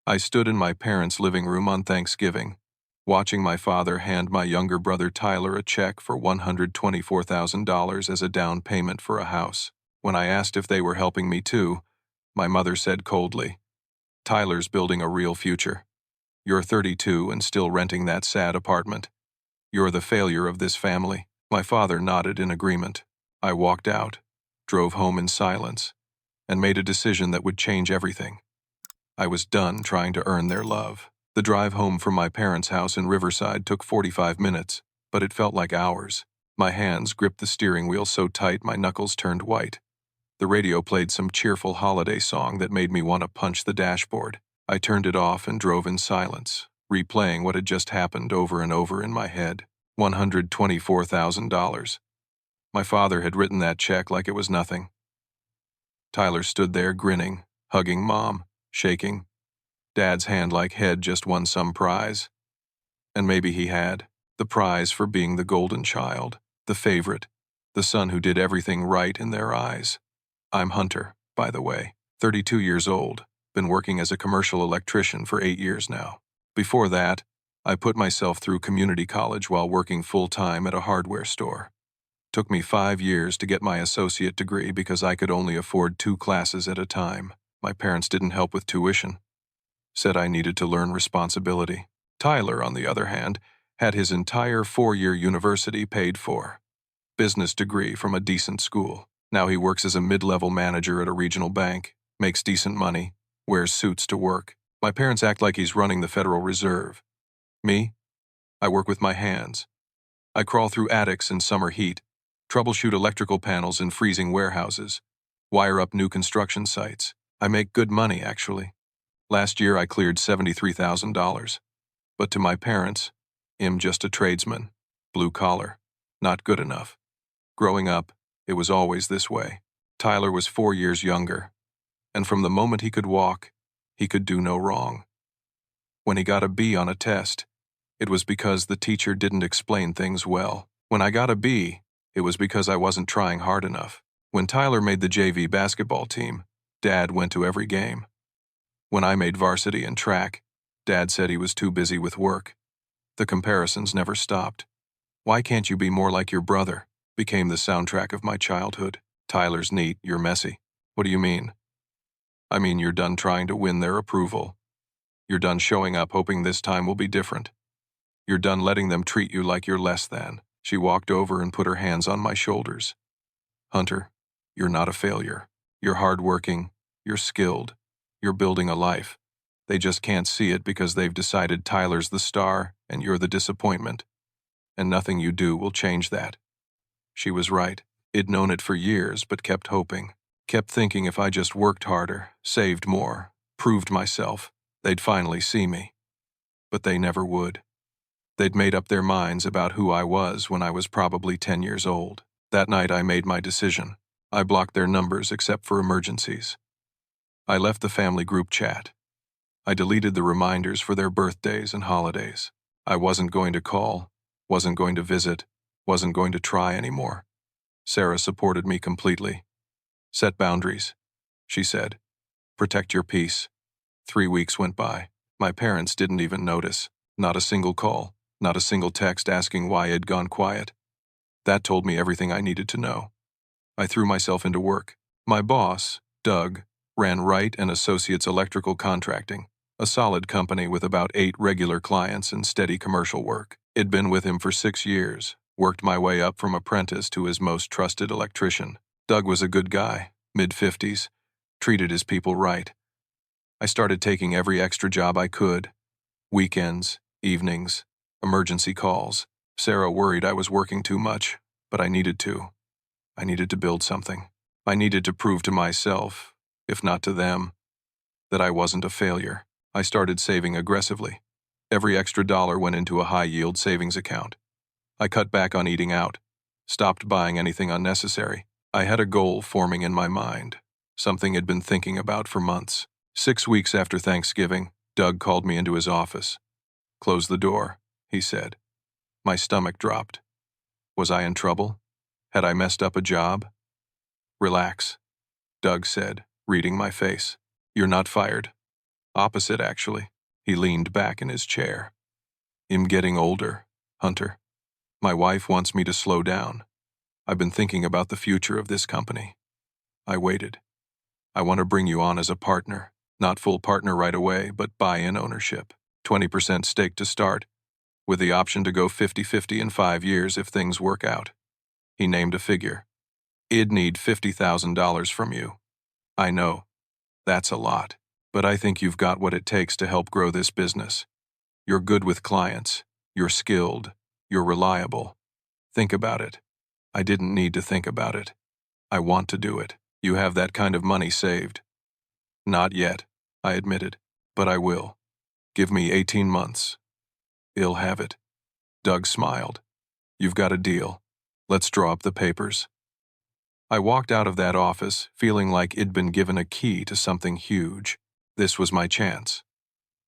I stood in my parents' living room on Thanksgiving, watching my father hand my younger brother Tyler a check for $124,000 as a down payment for a house. When I asked if they were helping me too, my mother said coldly, "Tyler's building a real future. You're 32 and still renting that sad apartment. You're the failure of this family." My father nodded in agreement. I walked out, drove home in silence, and made a decision that would change everything. I was done trying to earn their love. The drive home from my parents' house in Riverside took 45 minutes, but it felt like hours. My hands gripped the steering wheel so tight my knuckles turned white. The radio played some cheerful holiday song that made me want to punch the dashboard. I turned it off and drove in silence, replaying what had just happened over and over in my head. $124,000. My father had written that check like it was nothing. Tyler stood there grinning, hugging Mom, shaking. Dad's hand like head just won some prize. And maybe he had. The prize for being the golden child, the favorite, the son who did everything right in their eyes. I'm Hunter, by the way, 32 years old, been working as a commercial electrician for 8 years now. Before that, I put myself through community college while working full-time at a hardware store. Took me 5 years to get my associate degree because I could only afford 2 classes at a time. My parents didn't help with tuition. Said I needed to learn responsibility. Tyler, on the other hand, had his entire 4-year university paid for. Business degree from a decent school. Now he works as a mid-level manager at a regional bank, makes decent money, wears suits to work. My parents act like he's running the Federal Reserve. Me? I work with my hands. I crawl through attics in summer heat, troubleshoot electrical panels in freezing warehouses, wire up new construction sites. I make good money, actually. Last year I cleared $73,000. But to my parents, I'm just a tradesman, blue collar, not good enough. Growing up, it was always this way. Tyler was 4 years younger, and from the moment he could walk, he could do no wrong. When he got a B on a test, it was because the teacher didn't explain things well. When I got a B, it was because I wasn't trying hard enough. When Tyler made the JV basketball team, Dad went to every game. When I made varsity and track, Dad said he was too busy with work. The comparisons never stopped. "Why can't you be more like your brother?" became the soundtrack of my childhood. "Tyler's neat, you're messy." "What do you mean?" "I mean you're done trying to win their approval. You're done showing up hoping this time will be different. You're done letting them treat you like you're less than." She walked over and put her hands on my shoulders. "Hunter, you're not a failure. You're hardworking, you're skilled, you're building a life. They just can't see it because they've decided Tyler's the star and you're the disappointment. And nothing you do will change that." She was right. I'd known it for years, but kept hoping. Kept thinking if I just worked harder, saved more, proved myself, they'd finally see me. But they never would. They'd made up their minds about who I was when I was probably 10 years old. That night I made my decision. I blocked their numbers except for emergencies. I left the family group chat. I deleted the reminders for their birthdays and holidays. I wasn't going to call, wasn't going to visit, wasn't going to try anymore. Sarah supported me completely. "Set boundaries," she said. "Protect your peace." 3 weeks went by. My parents didn't even notice. Not a single call, not a single text asking why I'd gone quiet. That told me everything I needed to know. I threw myself into work. My boss, Doug, ran Wright and Associates Electrical Contracting, a solid company with about 8 regular clients and steady commercial work. I'd been with him for 6 years, worked my way up from apprentice to his most trusted electrician. Doug was a good guy, mid-50s, treated his people right. I started taking every extra job I could. Weekends, evenings, emergency calls. Sarah worried I was working too much, but I needed to. I needed to build something. I needed to prove to myself, if not to them, that I wasn't a failure. I started saving aggressively. Every extra dollar went into a high-yield savings account. I cut back on eating out, stopped buying anything unnecessary. I had a goal forming in my mind, something I'd been thinking about for months. 6 weeks after Thanksgiving, Doug called me into his office. "Close the door," he said. My stomach dropped. Was I in trouble? Had I messed up a job? "Relax," Doug said, reading my face. "You're not fired. Opposite, actually. He leaned back in his chair. I'm getting older, Hunter. My wife wants me to slow down. I've been thinking about the future of this company. I waited. I want to bring you on as a partner. Not full partner right away, but buy-in ownership. 20% stake to start, with the option to go 50-50 in 5 years if things work out. He named a figure. I'd need $50,000 from you. I know. That's a lot. But I think you've got what it takes to help grow this business. You're good with clients. You're skilled. You're reliable. Think about it. I didn't need to think about it. I want to do it. You have that kind of money saved. Not yet, I admitted, but I will. Give me 18 months. I'll have it. Doug smiled. You've got a deal. Let's draw up the papers. I walked out of that office feeling like I'd been given a key to something huge. This was my chance.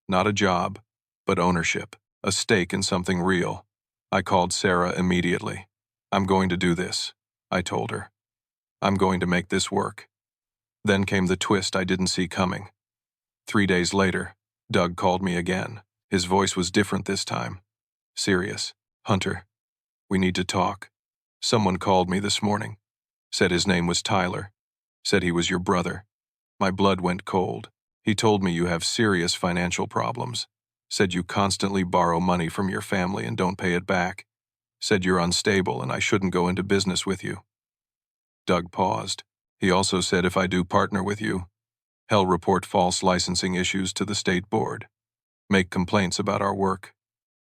Not a job, but ownership, a stake in something real. I called Sarah immediately. I'm going to do this, I told her. I'm going to make this work. Then came the twist I didn't see coming. 3 days later, Doug called me again. His voice was different this time. Serious. Hunter, we need to talk. Someone called me this morning. Said his name was Tyler. Said he was your brother. My blood went cold. He told me you have serious financial problems. Said you constantly borrow money from your family and don't pay it back. Said you're unstable and I shouldn't go into business with you. Doug paused. He also said if I do partner with you, he'll report false licensing issues to the state board. Make complaints about our work.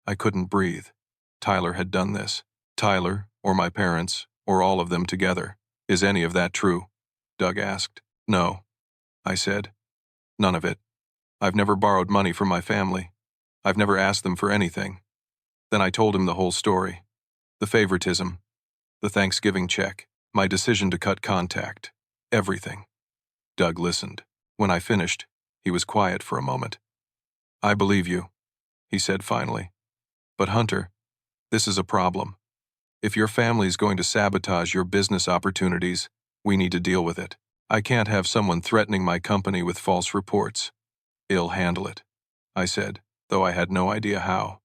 I couldn't breathe. Tyler had done this. Tyler, or my parents, or all of them together. Is any of that true? Doug asked. No, I said. None of it. I've never borrowed money from my family. I've never asked them for anything. Then I told him the whole story. The favoritism, the Thanksgiving check, my decision to cut contact, everything. Doug listened. When I finished, he was quiet for a moment. I believe you, he said finally. But Hunter, this is a problem. If your family's going to sabotage your business opportunities, we need to deal with it. I can't have someone threatening my company with false reports. I'll handle it, I said, though I had no idea how.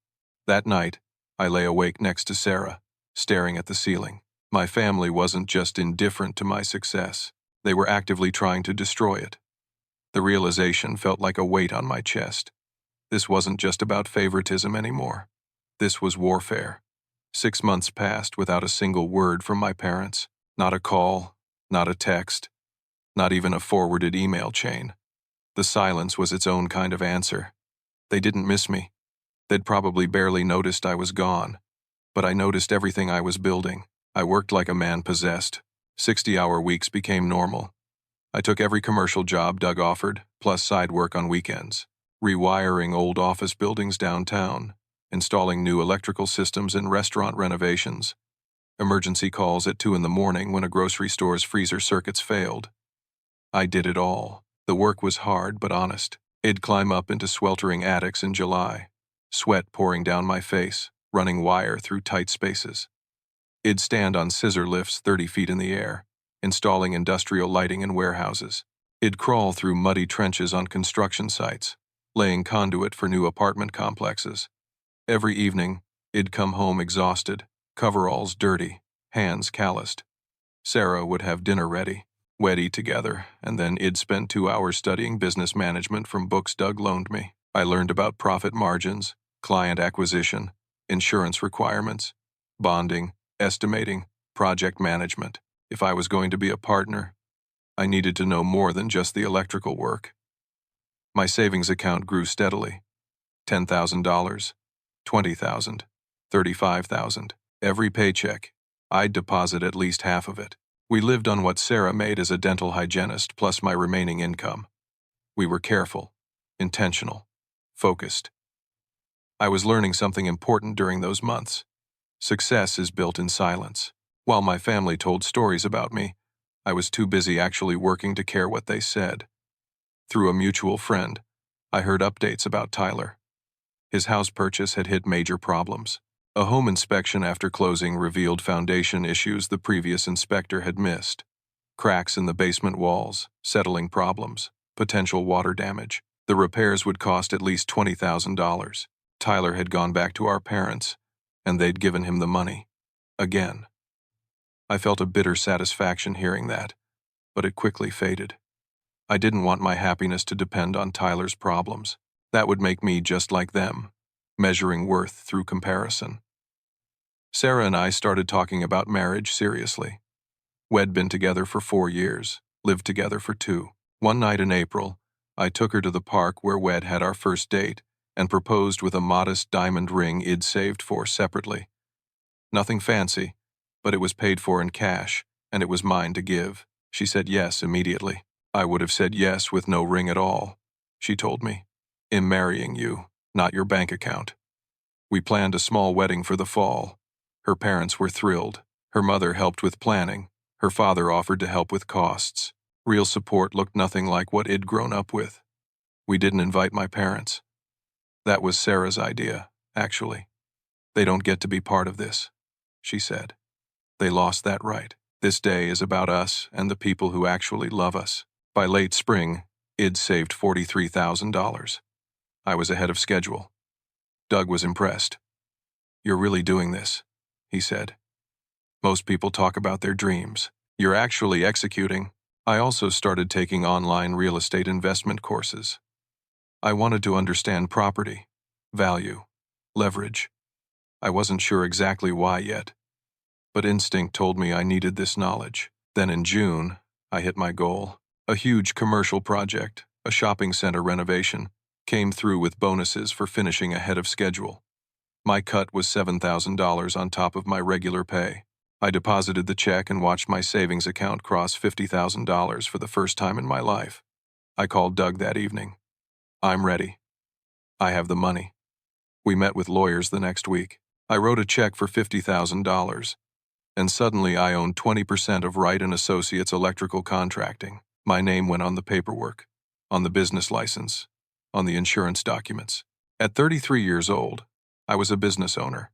That night, I lay awake next to Sarah, staring at the ceiling. My family wasn't just indifferent to my success. They were actively trying to destroy it. The realization felt like a weight on my chest. This wasn't just about favoritism anymore. This was warfare. 6 months passed without a single word from my parents. Not a call, not a text, not even a forwarded email chain. The silence was its own kind of answer. They didn't miss me. They'd probably barely noticed I was gone. But I noticed everything I was building. I worked like a man possessed. 60-hour weeks became normal. I took every commercial job Doug offered, plus side work on weekends. Rewiring old office buildings downtown, installing new electrical systems in restaurant renovations, emergency calls at 2 a.m. when a grocery store's freezer circuits failed. I did it all. The work was hard but honest. I'd climb up into sweltering attics in July, sweat pouring down my face, running wire through tight spaces. I'd stand on scissor lifts 30 feet in the air, installing industrial lighting in warehouses. I'd crawl through muddy trenches on construction sites, laying conduit for new apartment complexes. Every evening, I'd come home exhausted, coveralls dirty, hands calloused. Sarah would have dinner ready. We'd eat together, and then I'd spend 2 hours studying business management from books Doug loaned me. I learned about profit margins, client acquisition, insurance requirements, bonding, estimating, project management. If I was going to be a partner, I needed to know more than just the electrical work. My savings account grew steadily. $10,000, $20,000, $35,000. Every paycheck, I'd deposit at least half of it. We lived on what Sarah made as a dental hygienist plus my remaining income. We were careful, intentional, focused. I was learning something important during those months. Success is built in silence. While my family told stories about me, I was too busy actually working to care what they said. Through a mutual friend, I heard updates about Tyler. His house purchase had hit major problems. A home inspection after closing revealed foundation issues the previous inspector had missed. Cracks in the basement walls, settling problems, potential water damage. The The repairs would cost at least $20,000. Tyler had gone back to our parents, and they'd given him the money. Again. I felt a bitter satisfaction hearing that, but it quickly faded. I didn't want my happiness to depend on Tyler's problems. That would make me just like them, measuring worth through comparison. Sarah and I started talking about marriage seriously. We'd been together for 4 years, lived together for 2. One night in April, I took her to the park where we'd had our first date and proposed with a modest diamond ring I'd saved for separately. Nothing fancy, but it was paid for in cash, and it was mine to give. She said yes immediately. I would have said yes with no ring at all, she told me. I'm marrying you, not your bank account. We planned a small wedding for the fall. Her parents were thrilled. Her mother helped with planning. Her father offered to help with costs. Real support looked nothing like what I'd grown up with. We didn't invite my parents. That was Sarah's idea, actually. They don't get to be part of this, she said. They lost that right. This day is about us and the people who actually love us. By late spring, I'd saved $43,000. I was ahead of schedule. Doug was impressed. You're really doing this, he said. Most people talk about their dreams. You're actually executing. I also started taking online real estate investment courses. I wanted to understand property, value, leverage. I wasn't sure exactly why yet, but instinct told me I needed this knowledge. Then in June, I hit my goal. A huge commercial project, a shopping center renovation, came through with bonuses for finishing ahead of schedule. My cut was $7,000 on top of my regular pay. I deposited the check and watched my savings account cross $50,000 for the first time in my life. I called Doug that evening. I'm ready. I have the money. We met with lawyers the next week. I wrote a check for $50,000, and suddenly I owned 20% of Wright & Associates Electrical Contracting. My name went on the paperwork, on the business license, on the insurance documents. At 33 years old, I was a business owner.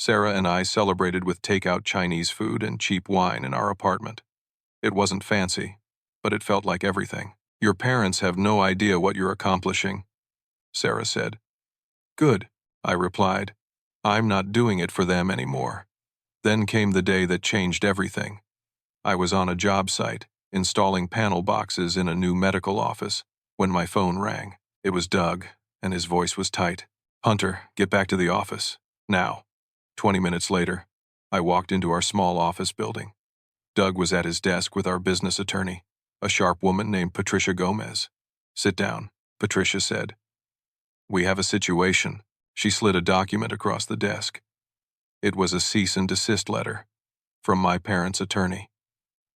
Sarah and I celebrated with takeout Chinese food and cheap wine in our apartment. It wasn't fancy, but it felt like everything. Your parents have no idea what you're accomplishing, Sarah said. Good, I replied. I'm not doing it for them anymore. Then came the day that changed everything. I was on a job site, installing panel boxes in a new medical office, when my phone rang. It was Doug, and his voice was tight. Hunter, get back to the office. Now. 20 minutes later, I walked into our small office building. Doug was at his desk with our business attorney, a sharp woman named Patricia Gomez. Sit down, Patricia said. We have a situation. She slid a document across the desk. It was a cease and desist letter from my parents' attorney.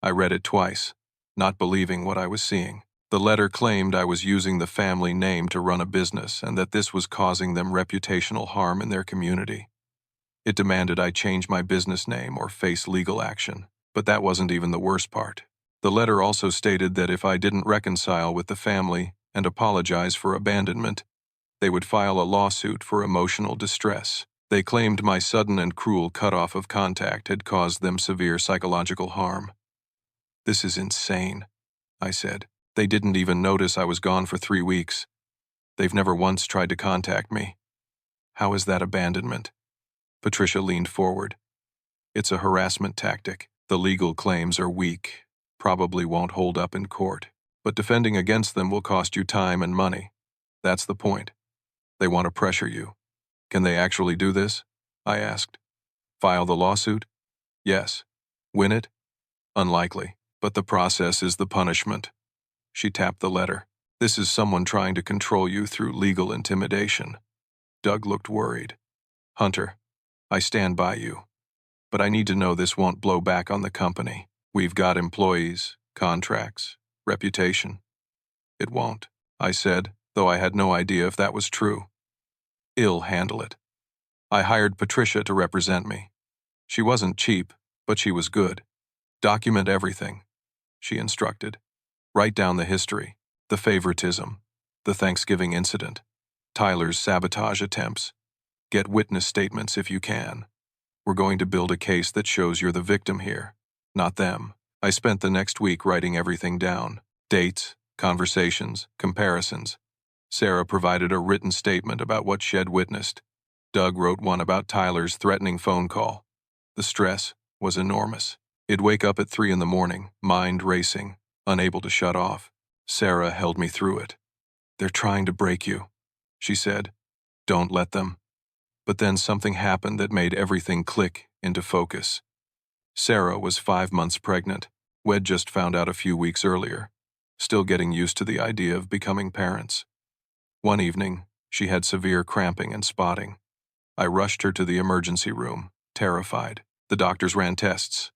I read it twice, not believing what I was seeing. The letter claimed I was using the family name to run a business and that this was causing them reputational harm in their community. It demanded I change my business name or face legal action, but that wasn't even the worst part. The letter also stated that if I didn't reconcile with the family and apologize for abandonment, they would file a lawsuit for emotional distress. They claimed my sudden and cruel cutoff of contact had caused them severe psychological harm. This is insane, I said. They didn't even notice I was gone for 3 weeks. They've never once tried to contact me. How is that abandonment? Patricia leaned forward. It's a harassment tactic. The legal claims are weak, probably won't hold up in court, but defending against them will cost you time and money. That's the point. They want to pressure you. Can they actually do this? I asked. File the lawsuit? Yes. Win it? Unlikely, but the process is the punishment. She tapped the letter. This is someone trying to control you through legal intimidation. Doug looked worried. Hunter, I stand by you, but I need to know this won't blow back on the company. We've got employees, contracts, reputation. It won't, I said, though I had no idea if that was true. I'll handle it. I hired Patricia to represent me. She wasn't cheap, but she was good. Document everything, she instructed. Write down the history, the favoritism, the Thanksgiving incident, Tyler's sabotage attempts. Get witness statements if you can. We're going to build a case that shows you're the victim here, not them. I spent the next week writing everything down. Dates, conversations, comparisons. Sarah provided a written statement about what she had witnessed. Doug wrote one about Tyler's threatening phone call. The stress was enormous. He'd wake up at 3 in the morning, mind racing, unable to shut off. Sarah held me through it. "They're trying to break you," she said. "Don't let them." But then something happened that made everything click into focus. Sarah was 5 months pregnant. We'd just found out a few weeks earlier, still getting used to the idea of becoming parents. One evening, she had severe cramping and spotting. I rushed her to the emergency room, terrified. The doctors ran tests.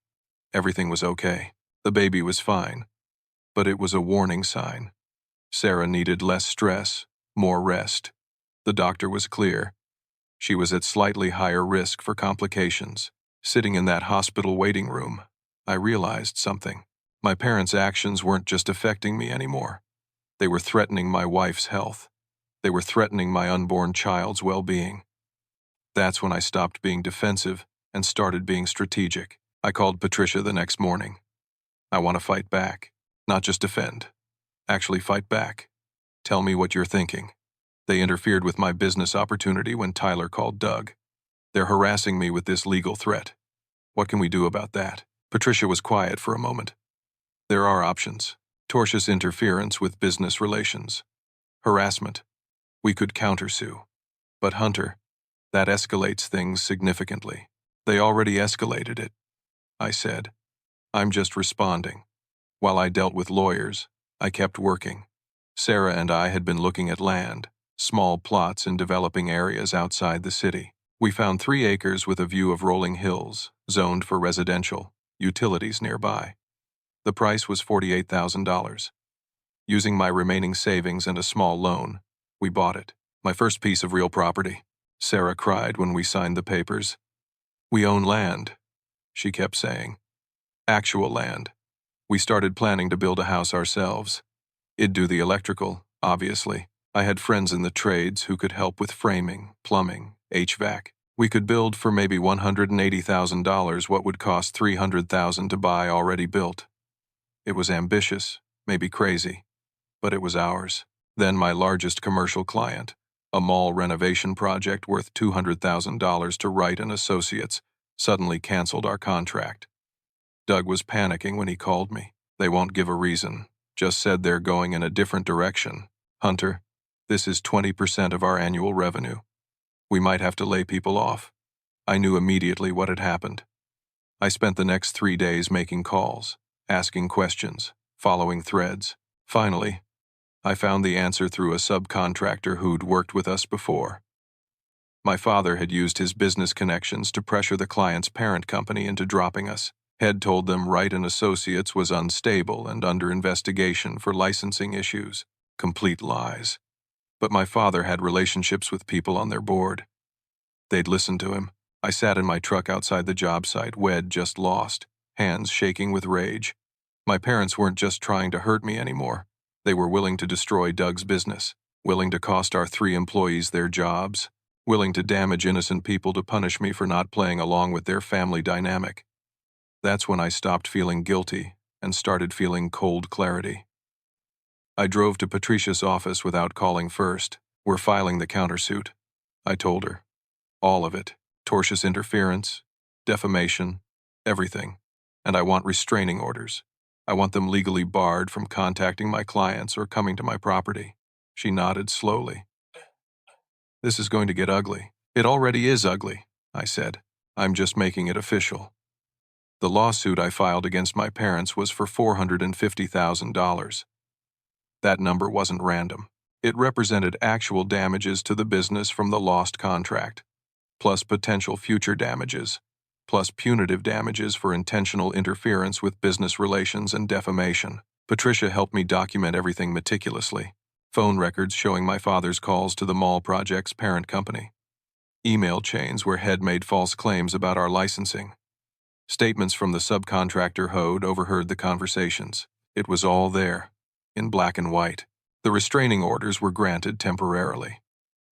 Everything was okay. The baby was fine. But it was a warning sign. Sarah needed less stress, more rest. The doctor was clear. She was at slightly higher risk for complications. Sitting in that hospital waiting room, I realized something. My parents' actions weren't just affecting me anymore. They were threatening my wife's health. They were threatening my unborn child's well-being. That's when I stopped being defensive and started being strategic. I called Patricia the next morning. "I want to fight back, not just defend. Actually fight back. Tell me what you're thinking." They interfered with my business opportunity when Tyler called Doug. "They're harassing me with this legal threat. What can we do about that?" Patricia was quiet for a moment. "There are options. Tortious interference with business relations. Harassment. We could countersue. But Hunter, that escalates things significantly." "They already escalated it," I said. "I'm just responding." While I dealt with lawyers, I kept working. Sarah and I had been looking at land, small plots in developing areas outside the city. We found 3 acres with a view of rolling hills, zoned for residential, utilities nearby. The price was $48,000. Using my remaining savings and a small loan, we bought it. My first piece of real property. Sarah cried when we signed the papers. "We own land," she kept saying. "Actual land. We started planning to build a house ourselves. It'd do the electrical, obviously. I had friends in the trades who could help with framing, plumbing, HVAC. We could build for maybe $180,000 what would cost $300,000 to buy already built. It was ambitious, maybe crazy, but it was ours. Then my largest commercial client, a mall renovation project worth $200,000 to Wright and Associates, suddenly canceled our contract. Doug was panicking when he called me. "They won't give a reason, just said they're going in a different direction. Hunter, this is 20% of our annual revenue. We might have to lay people off." I knew immediately what had happened. I spent the next 3 days making calls, asking questions, following threads. Finally, I found the answer through a subcontractor who'd worked with us before. My father had used his business connections to pressure the client's parent company into dropping us. Had told them Wright and Associates was unstable and under investigation for licensing issues. Complete lies. But my father had relationships with people on their board. They'd listened to him. I sat in my truck outside the job site, Wed just lost, hands shaking with rage. My parents weren't just trying to hurt me anymore. They were willing to destroy Doug's business, willing to cost our 3 employees their jobs, willing to damage innocent people to punish me for not playing along with their family dynamic. That's when I stopped feeling guilty and started feeling cold clarity. I drove to Patricia's office without calling first. "We're filing the countersuit," I told her. "All of it. Tortious interference, defamation, everything. And I want restraining orders. I want them legally barred from contacting my clients or coming to my property." She nodded slowly. "This is going to get ugly." "It already is ugly," I said. "I'm just making it official." The lawsuit I filed against my parents was for $450,000. That number wasn't random. It represented actual damages to the business from the lost contract, plus potential future damages, plus punitive damages for intentional interference with business relations and defamation. Patricia helped me document everything meticulously. Phone records showing my father's calls to the mall project's parent company. Email chains where Head made false claims about our licensing. Statements from the subcontractor who'd overheard the conversations. It was all there, in black and white. The restraining orders were granted temporarily.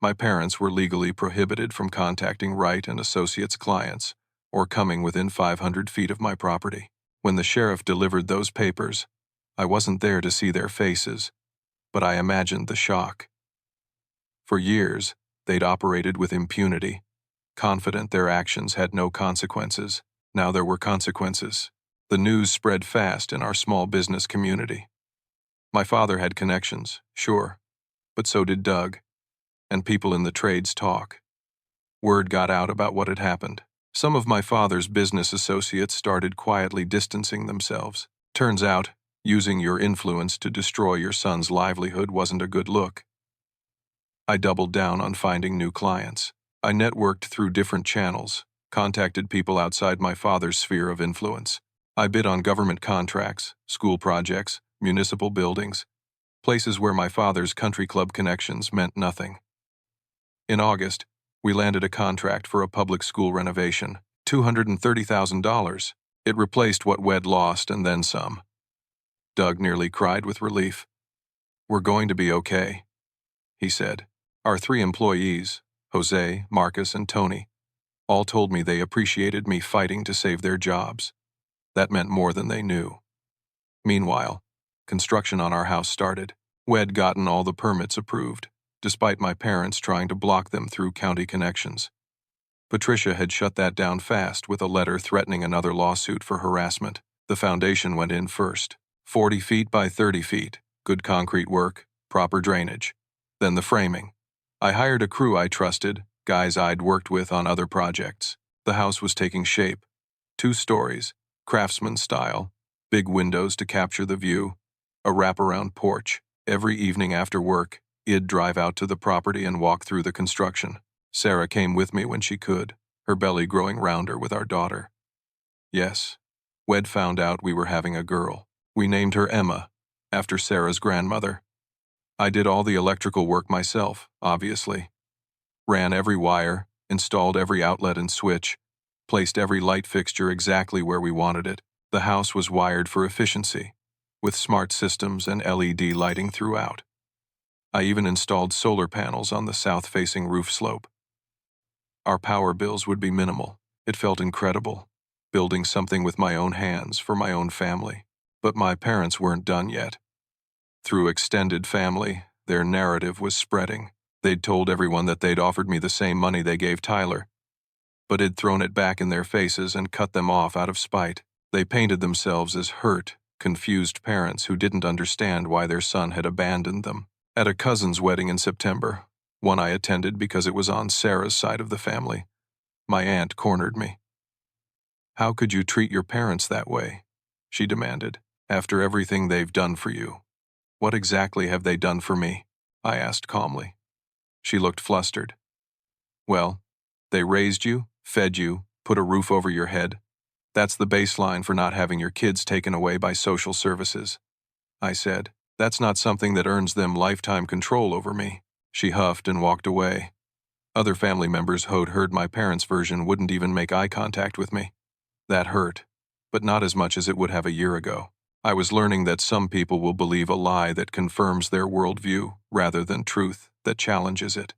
My parents were legally prohibited from contacting Wright and Associates clients or coming within 500 feet of my property. When the sheriff delivered those papers, I wasn't there to see their faces, but I imagined the shock. For years, they'd operated with impunity, confident their actions had no consequences. Now there were consequences. The news spread fast in our small business community. My father had connections, sure, but so did Doug, and people in the trades talk. Word got out about what had happened. Some of my father's business associates started quietly distancing themselves. Turns out, using your influence to destroy your son's livelihood wasn't a good look. I doubled down on finding new clients. I networked through different channels, contacted people outside my father's sphere of influence. I bid on government contracts, school projects, municipal buildings, places where my father's country club connections meant nothing. In August, we landed a contract for a public school renovation, $230,000. It replaced what we'd lost and then some. Doug nearly cried with relief. "We're going to be okay," he said. Our 3 employees, Jose, Marcus, and Tony, all told me they appreciated me fighting to save their jobs. That meant more than they knew. Meanwhile, construction on our house started. We'd gotten all the permits approved, despite my parents trying to block them through county connections. Patricia had shut that down fast with a letter threatening another lawsuit for harassment. The foundation went in first, 40 feet by 30 feet, good concrete work, proper drainage. Then the framing. I hired a crew I trusted, guys I'd worked with on other projects. The house was taking shape. 2 stories, craftsman style, big windows to capture the view, a wraparound porch. Every evening after work, I'd drive out to the property and walk through the construction. Sarah came with me when she could, her belly growing rounder with our daughter. Yes, we'd found out we were having a girl. We named her Emma, after Sarah's grandmother. I did all the electrical work myself, obviously. Ran every wire, installed every outlet and switch, placed every light fixture exactly where we wanted it. The house was wired for efficiency, with smart systems and LED lighting throughout. I even installed solar panels on the south-facing roof slope. Our power bills would be minimal. It felt incredible, building something with my own hands for my own family. But my parents weren't done yet. Through extended family, their narrative was spreading. They'd told everyone that they'd offered me the same money they gave Tyler, but had thrown it back in their faces and cut them off out of spite. They painted themselves as hurt, confused parents who didn't understand why their son had abandoned them. At a cousin's wedding in September, one I attended because it was on Sarah's side of the family, my aunt cornered me. "How could you treat your parents that way?" she demanded. "After everything they've done for you." "What exactly have they done for me?" I asked calmly. She looked flustered. "Well, they raised you, fed you, put a roof over your head. That's the baseline for not having your kids taken away by social services," I said. "That's not something that earns them lifetime control over me." She huffed and walked away. Other family members who'd heard my parents' version wouldn't even make eye contact with me. That hurt, but not as much as it would have a year ago. I was learning that some people will believe a lie that confirms their worldview rather than truth that challenges it.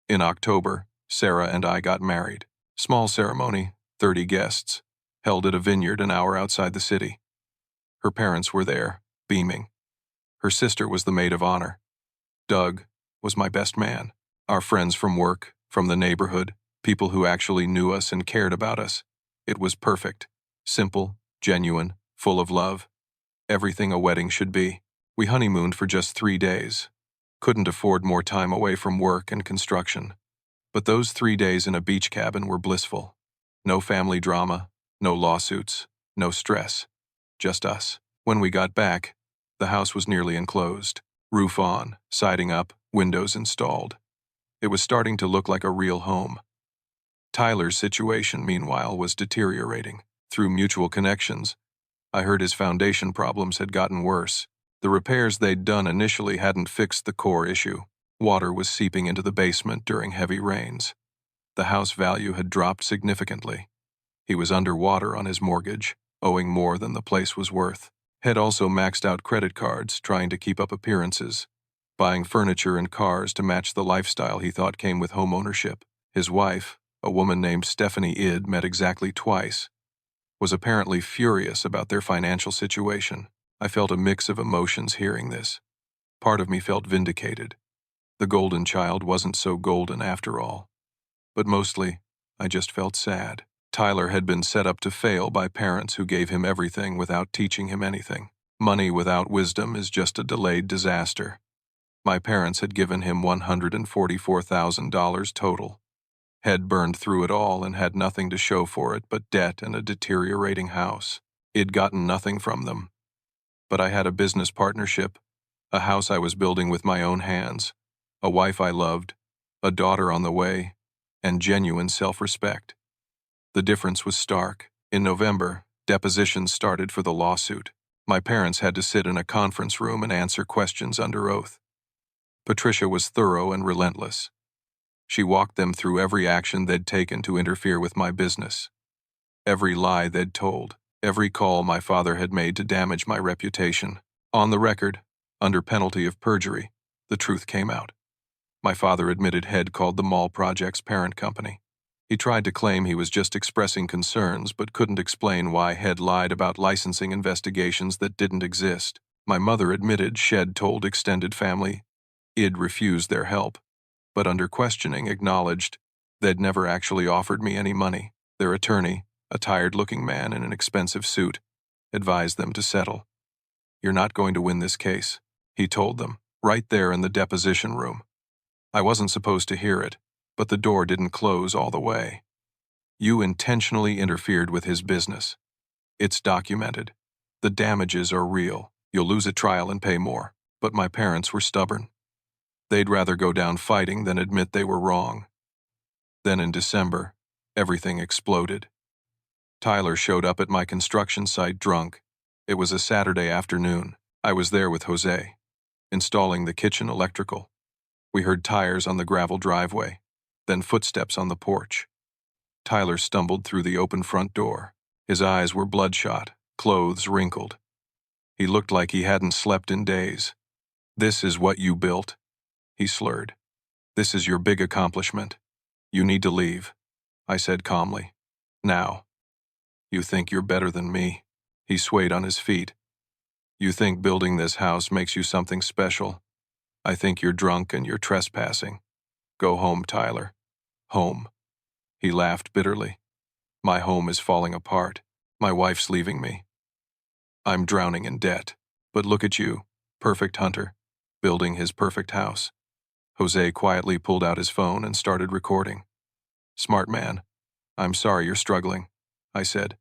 In October, Sarah and I got married. Small ceremony, 30 guests, held at a vineyard an hour outside the city. Her parents were there, beaming. Her sister was the maid of honor. Doug was my best man. Our friends from work, from the neighborhood, people who actually knew us and cared about us. It was perfect, simple, genuine, full of love. Everything a wedding should be. We honeymooned for just 3 days. Couldn't afford more time away from work and construction. But those 3 days in a beach cabin were blissful. No family drama, no lawsuits, no stress. Just us. When we got back, the house was nearly enclosed. Roof on, siding up, windows installed. It was starting to look like a real home. Tyler's situation, meanwhile, was deteriorating. Through mutual connections, I heard his foundation problems had gotten worse. The repairs they'd done initially hadn't fixed the core issue. Water was seeping into the basement during heavy rains. The house value had dropped significantly. He was underwater on his mortgage, owing more than the place was worth. Had also maxed out credit cards, trying to keep up appearances, buying furniture and cars to match the lifestyle he thought came with home ownership. His wife, a woman named Stephanie Id, met exactly twice, was apparently furious about their financial situation. I felt a mix of emotions hearing this. Part of me felt vindicated. The golden child wasn't so golden after all. But mostly, I just felt sad. Tyler had been set up to fail by parents who gave him everything without teaching him anything. Money without wisdom is just a delayed disaster. My parents had given him $144,000 total. Had burned through it all and had nothing to show for it but debt and a deteriorating house. He'd gotten nothing from them. But I had a business partnership, a house I was building with my own hands, a wife I loved, a daughter on the way, and genuine self-respect. The difference was stark. In November, depositions started for the lawsuit. My parents had to sit in a conference room and answer questions under oath. Patricia was thorough and relentless. She walked them through every action they'd taken to interfere with my business, every lie they'd told, every call my father had made to damage my reputation. On the record, under penalty of perjury, the truth came out. My father admitted Head called the mall project's parent company. He tried to claim he was just expressing concerns but couldn't explain why Head lied about licensing investigations that didn't exist. My mother admitted Shed told extended family I'd refused their help, but under questioning acknowledged they'd never actually offered me any money. Their attorney, a tired-looking man in an expensive suit, advised them to settle. "You're not going to win this case," he told them, right there in the deposition room. I wasn't supposed to hear it, but the door didn't close all the way. "You intentionally interfered with his business. It's documented. The damages are real. You'll lose at trial and pay more." But my parents were stubborn. They'd rather go down fighting than admit they were wrong. Then in December, everything exploded. Tyler showed up at my construction site drunk. It was a Saturday afternoon. I was there with Jose, installing the kitchen electrical. We heard tires on the gravel driveway, then footsteps on the porch. Tyler stumbled through the open front door. His eyes were bloodshot, clothes wrinkled. He looked like he hadn't slept in days. "This is what you built," he slurred. "This is your big accomplishment. You need to leave," I said calmly. "Now." "You think you're better than me?" He swayed on his feet. "You think building this house makes you something special? I think you're drunk and you're trespassing. Go home, Tyler. Home." He laughed bitterly. "My home is falling apart. My wife's leaving me. I'm drowning in debt. But look at you, perfect hunter, building his perfect house." Jose quietly pulled out his phone and started recording. "Smart man. I'm sorry you're struggling," I said,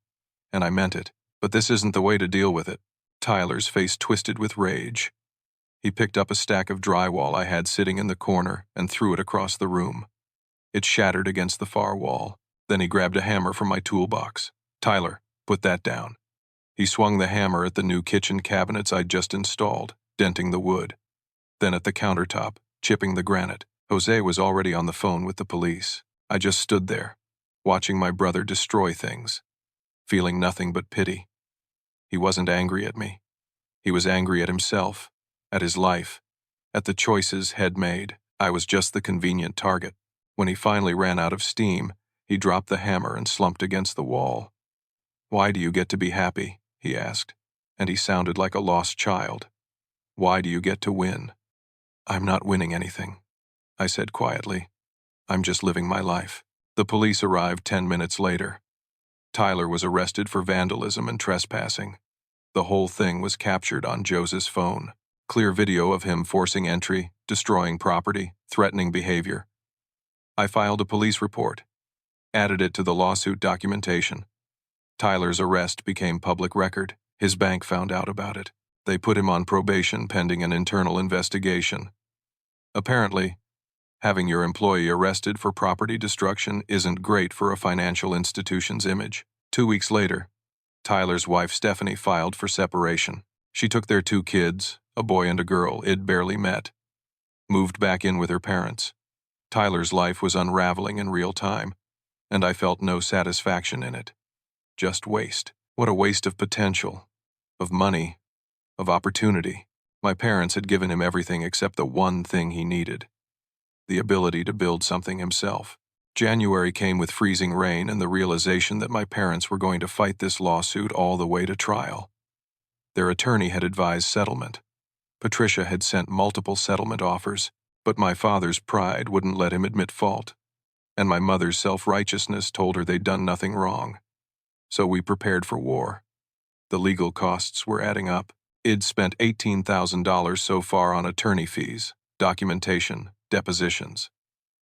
and I meant it. "But this isn't the way to deal with it." Tyler's face twisted with rage. He picked up a stack of drywall I had sitting in the corner and threw it across the room. It shattered against the far wall. Then he grabbed a hammer from my toolbox. "Tyler, put that down." He swung the hammer at the new kitchen cabinets I'd just installed, denting the wood. Then at the countertop, chipping the granite. Jose was already on the phone with the police. I just stood there, watching my brother destroy things, feeling nothing but pity. He wasn't angry at me. He was angry at himself, at his life, at the choices Head made. I was just the convenient target. When he finally ran out of steam, he dropped the hammer and slumped against the wall. "Why do you get to be happy?" he asked, and he sounded like a lost child. "Why do you get to win?" "I'm not winning anything," I said quietly. "I'm just living my life." The police arrived 10 minutes later. Tyler was arrested for vandalism and trespassing. The whole thing was captured on Jose's phone. Clear video of him forcing entry, destroying property, threatening behavior. I filed a police report, added it to the lawsuit documentation. Tyler's arrest became public record. His bank found out about it. They put him on probation pending an internal investigation. Apparently, having your employee arrested for property destruction isn't great for a financial institution's image. 2 weeks later, Tyler's wife Stephanie filed for separation. She took their 2 kids, a boy and a girl I'd barely met, moved back in with her parents. Tyler's life was unraveling in real time, and I felt no satisfaction in it. Just waste. What a waste of potential, of money, of opportunity. My parents had given him everything except the one thing he needed: the ability to build something himself. January came with freezing rain and the realization that my parents were going to fight this lawsuit all the way to trial. Their attorney had advised settlement. Patricia had sent multiple settlement offers, But my father's pride wouldn't let him admit fault, and my mother's self-righteousness told her they'd done nothing wrong. So we prepared for war. The legal costs were adding up. I'd spent $18,000 so far on attorney fees, documentation, depositions.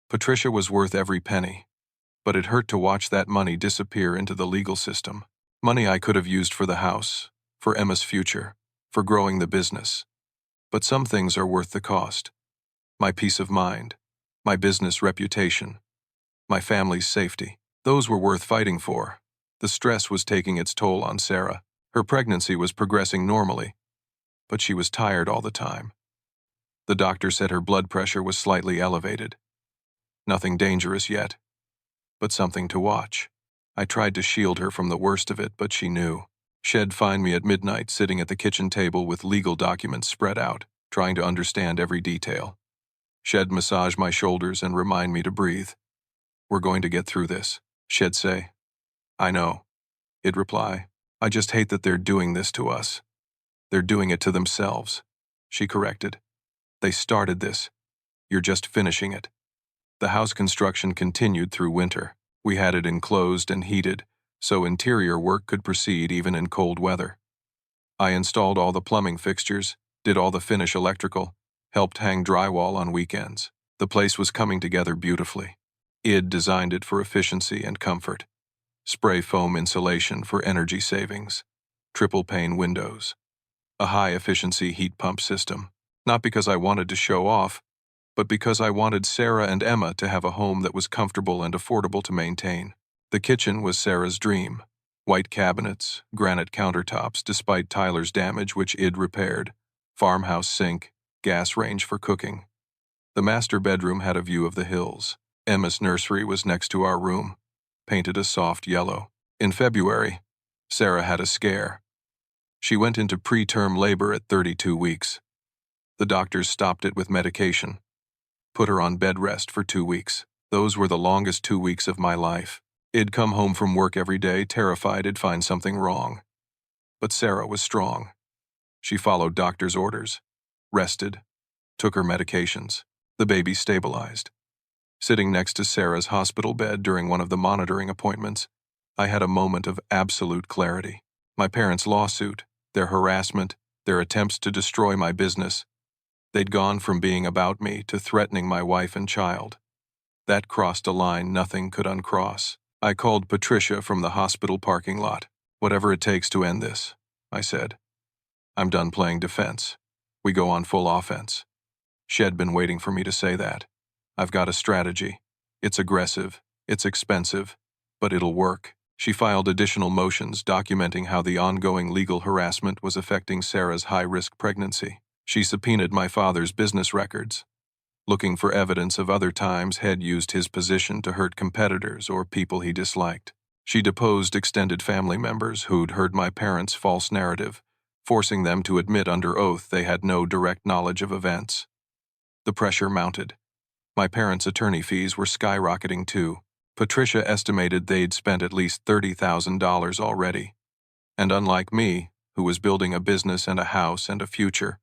Patricia was worth every penny, but it hurt to watch that money disappear into the legal system. Money I could have used for the house, for Emma's future, for growing the business. But some things are worth the cost. My peace of mind, my business reputation, my family's safety. Those were worth fighting for. The stress was taking its toll on Sarah. Her pregnancy was progressing normally, but she was tired all the time. The doctor said her blood pressure was slightly elevated. Nothing dangerous yet, but something to watch. I tried to shield her from the worst of it, but she knew. She'd find me at midnight sitting at the kitchen table with legal documents spread out, trying to understand every detail. She'd massage my shoulders and remind me to breathe. "We're going to get through this," she'd say. "I know," I'd reply. "I just hate that they're doing this to us." "They're doing it to themselves," she corrected. "They started this. You're just finishing it." The house construction continued through winter. We had it enclosed and heated, so interior work could proceed even in cold weather. I installed all the plumbing fixtures, did all the finish electrical, helped hang drywall on weekends. The place was coming together beautifully. I'd designed it for efficiency and comfort. Spray foam insulation for energy savings, triple-pane windows, a high-efficiency heat pump system. Not because I wanted to show off, but because I wanted Sarah and Emma to have a home that was comfortable and affordable to maintain. The kitchen was Sarah's dream. White cabinets, granite countertops despite Tyler's damage which I'd repaired, farmhouse sink, gas range for cooking. The master bedroom had a view of the hills. Emma's nursery was next to our room, painted a soft yellow. In February, Sarah had a scare. She went into preterm labor at 32 weeks. The doctors stopped it with medication, put her on bed rest for 2 weeks. Those were the longest 2 weeks of my life. I'd come home from work every day, terrified I'd find something wrong. But Sarah was strong. She followed doctor's orders, rested, took her medications. The baby stabilized. Sitting next to Sarah's hospital bed during one of the monitoring appointments, I had a moment of absolute clarity. My parents' lawsuit, their harassment, their attempts to destroy my business, they'd gone from being about me to threatening my wife and child. That crossed a line nothing could uncross. I called Patricia from the hospital parking lot. "Whatever it takes to end this," I said. "I'm done playing defense. We go on full offense." She'd been waiting for me to say that. "I've got a strategy. It's aggressive, it's expensive, but it'll work." She filed additional motions documenting how the ongoing legal harassment was affecting Sarah's high-risk pregnancy. She subpoenaed my father's business records, looking for evidence of other times Head used his position to hurt competitors or people he disliked. She deposed extended family members who'd heard my parents' false narrative, forcing them to admit under oath they had no direct knowledge of events. The pressure mounted. My parents' attorney fees were skyrocketing too. Patricia estimated they'd spent at least $30,000 already. And unlike me, who was building a business and a house and a future,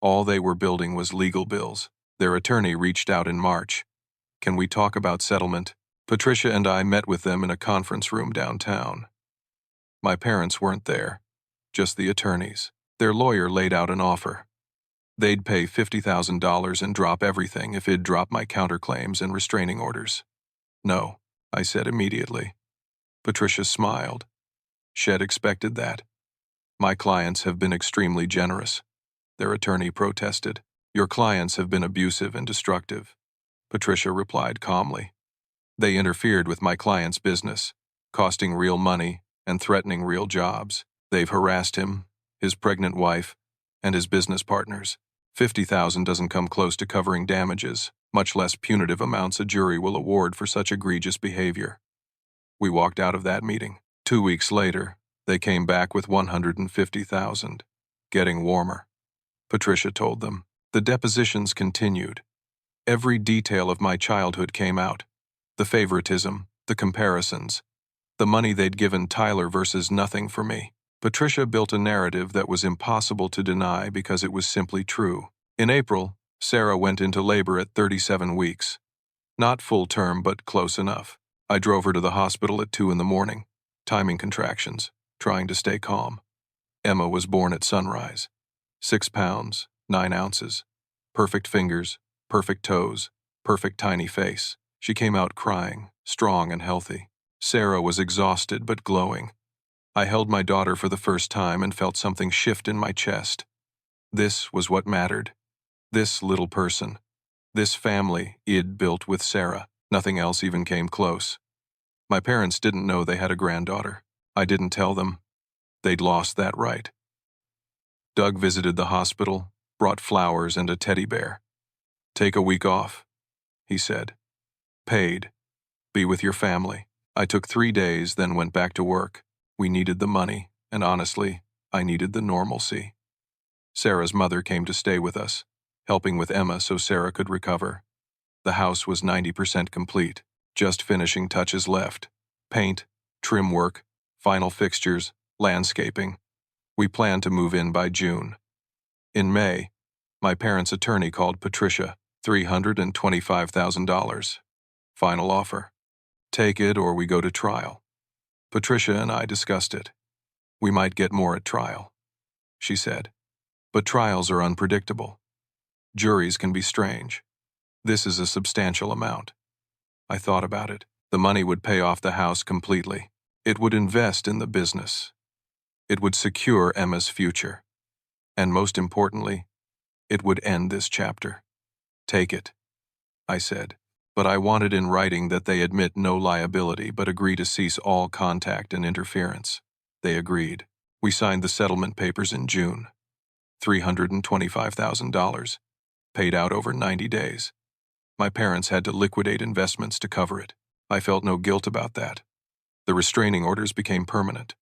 all they were building was legal bills. Their attorney reached out in March. "Can we talk about settlement?" Patricia and I met with them in a conference room downtown. My parents weren't there, just the attorneys. Their lawyer laid out an offer. They'd pay $50,000 and drop everything if I'd drop my counterclaims and restraining orders. "No," I said immediately. Patricia smiled. She'd expected that. "My clients have been extremely generous." Their attorney protested. "Your clients have been abusive and destructive," Patricia replied calmly. "They interfered with my client's business, costing real money and threatening real jobs. They've harassed him, his pregnant wife, and his business partners. $50,000 doesn't come close to covering damages, much less punitive amounts a jury will award for such egregious behavior." We walked out of that meeting. 2 weeks later, they came back with $150,000. Getting warmer, Patricia told them. The depositions continued. Every detail of my childhood came out. The favoritism, the comparisons, the money they'd given Tyler versus nothing for me. Patricia built a narrative that was impossible to deny because it was simply true. In April, Sarah went into labor at 37 weeks. Not full term, but close enough. I drove her to the hospital at 2 in the morning, timing contractions, trying to stay calm. Emma was born at sunrise. 6 pounds, 9 ounces. Perfect fingers, perfect toes, perfect tiny face. She came out crying, strong and healthy. Sarah was exhausted but glowing. I held my daughter for the first time and felt something shift in my chest. This was what mattered. This little person. This family I'd built with Sarah. Nothing else even came close. My parents didn't know they had a granddaughter. I didn't tell them. They'd lost that right. Doug visited the hospital, brought flowers and a teddy bear. "Take a week off," he said. "Paid. Be with your family." I took 3 days, then went back to work. We needed the money, and honestly, I needed the normalcy. Sarah's mother came to stay with us, helping with Emma so Sarah could recover. The house was 90% complete, just finishing touches left. Paint, trim work, final fixtures, landscaping. We planned to move in by June. In May, my parents' attorney called Patricia, $325,000. Final offer. Take it or we go to trial. Patricia and I discussed it. We might get more at trial, she said. But trials are unpredictable. Juries can be strange. This is a substantial amount. I thought about it. The money would pay off the house completely. It would invest in the business. It would secure Emma's future. And most importantly, it would end this chapter. Take it, I said. But I wanted in writing that they admit no liability but agree to cease all contact and interference. They agreed. We signed the settlement papers in June. $325,000, paid out over 90 days. My parents had to liquidate investments to cover it. I felt no guilt about that. The restraining orders became permanent.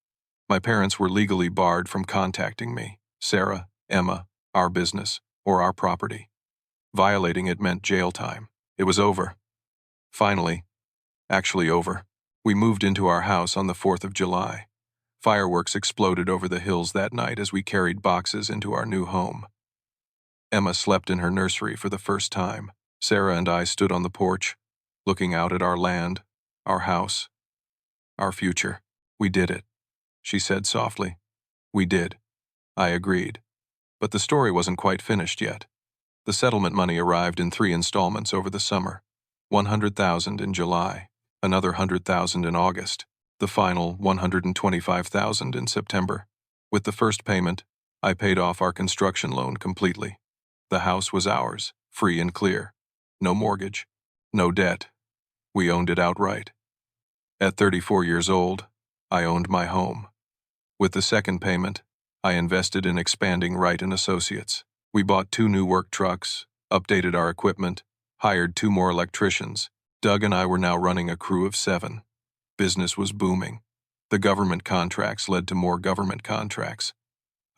My parents were legally barred from contacting me, Sarah, Emma, our business, or our property. Violating it meant jail time. It was over. Finally, actually over. We moved into our house on the 4th of July. Fireworks exploded over the hills that night as we carried boxes into our new home. Emma slept in her nursery for the first time. Sarah and I stood on the porch, looking out at our land, our house, our future. "We did it," she said softly. "We did." I agreed. But the story wasn't quite finished yet. The settlement money arrived in 3 installments over the summer. $100,000 in July, another $100,000 in August, the final $125,000 in September. With the first payment, I paid off our construction loan completely. The house was ours, free and clear. No mortgage, no debt. We owned it outright. At 34 years old, I owned my home. With the second payment, I invested in expanding Wright & Associates. We bought 2 new work trucks, updated our equipment, hired 2 more electricians. Doug and I were now running a crew of 7. Business was booming. The government contracts led to more government contracts.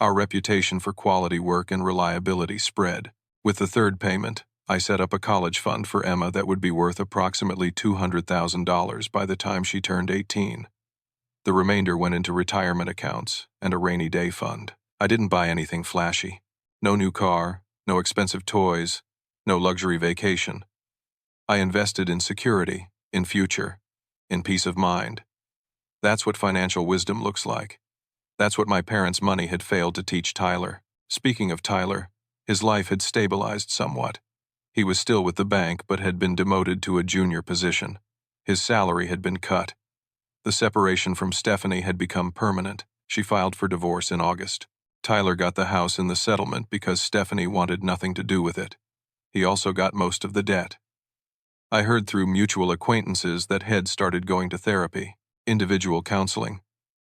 Our reputation for quality work and reliability spread. With the third payment, I set up a college fund for Emma that would be worth approximately $200,000 by the time she turned 18. The remainder went into retirement accounts and a rainy day fund. I didn't buy anything flashy. No new car, no expensive toys, no luxury vacation. I invested in security, in future, in peace of mind. That's what financial wisdom looks like. That's what my parents' money had failed to teach Tyler. Speaking of Tyler, his life had stabilized somewhat. He was still with the bank but had been demoted to a junior position. His salary had been cut. The separation from Stephanie had become permanent. She filed for divorce in August. Tyler got the house in the settlement because Stephanie wanted nothing to do with it. He also got most of the debt. I heard through mutual acquaintances that Head started going to therapy, individual counseling,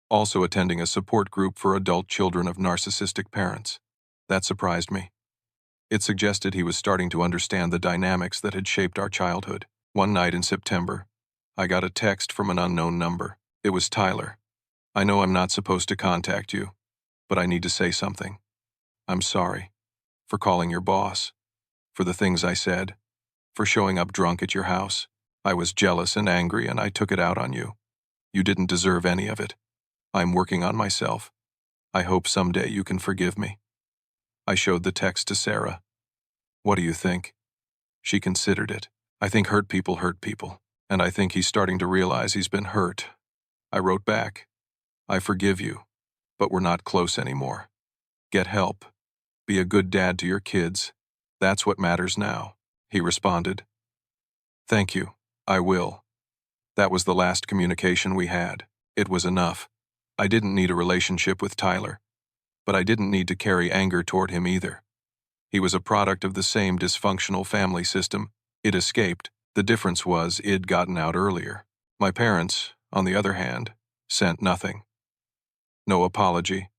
also attending a support group for adult children of narcissistic parents. That surprised me. It suggested he was starting to understand the dynamics that had shaped our childhood. One night in September, I got a text from an unknown number. It was Tyler. "I know I'm not supposed to contact you, but I need to say something. I'm sorry for calling your boss, for the things I said, for showing up drunk at your house. I was jealous and angry and I took it out on you. You didn't deserve any of it. I'm working on myself. I hope someday you can forgive me." I showed the text to Sarah. What do you think? She considered it. I think hurt people, and I think he's starting to realize he's been hurt. I wrote back, I forgive you, but we're not close anymore. Get help. Be a good dad to your kids. That's what matters now. He responded, Thank you, I will. That was the last communication we had. It was enough. I didn't need a relationship with Tyler, but I didn't need to carry anger toward him either. He was a product of the same dysfunctional family system. It escaped. The difference was it'd gotten out earlier. My parents, on the other hand, sent nothing. No apology.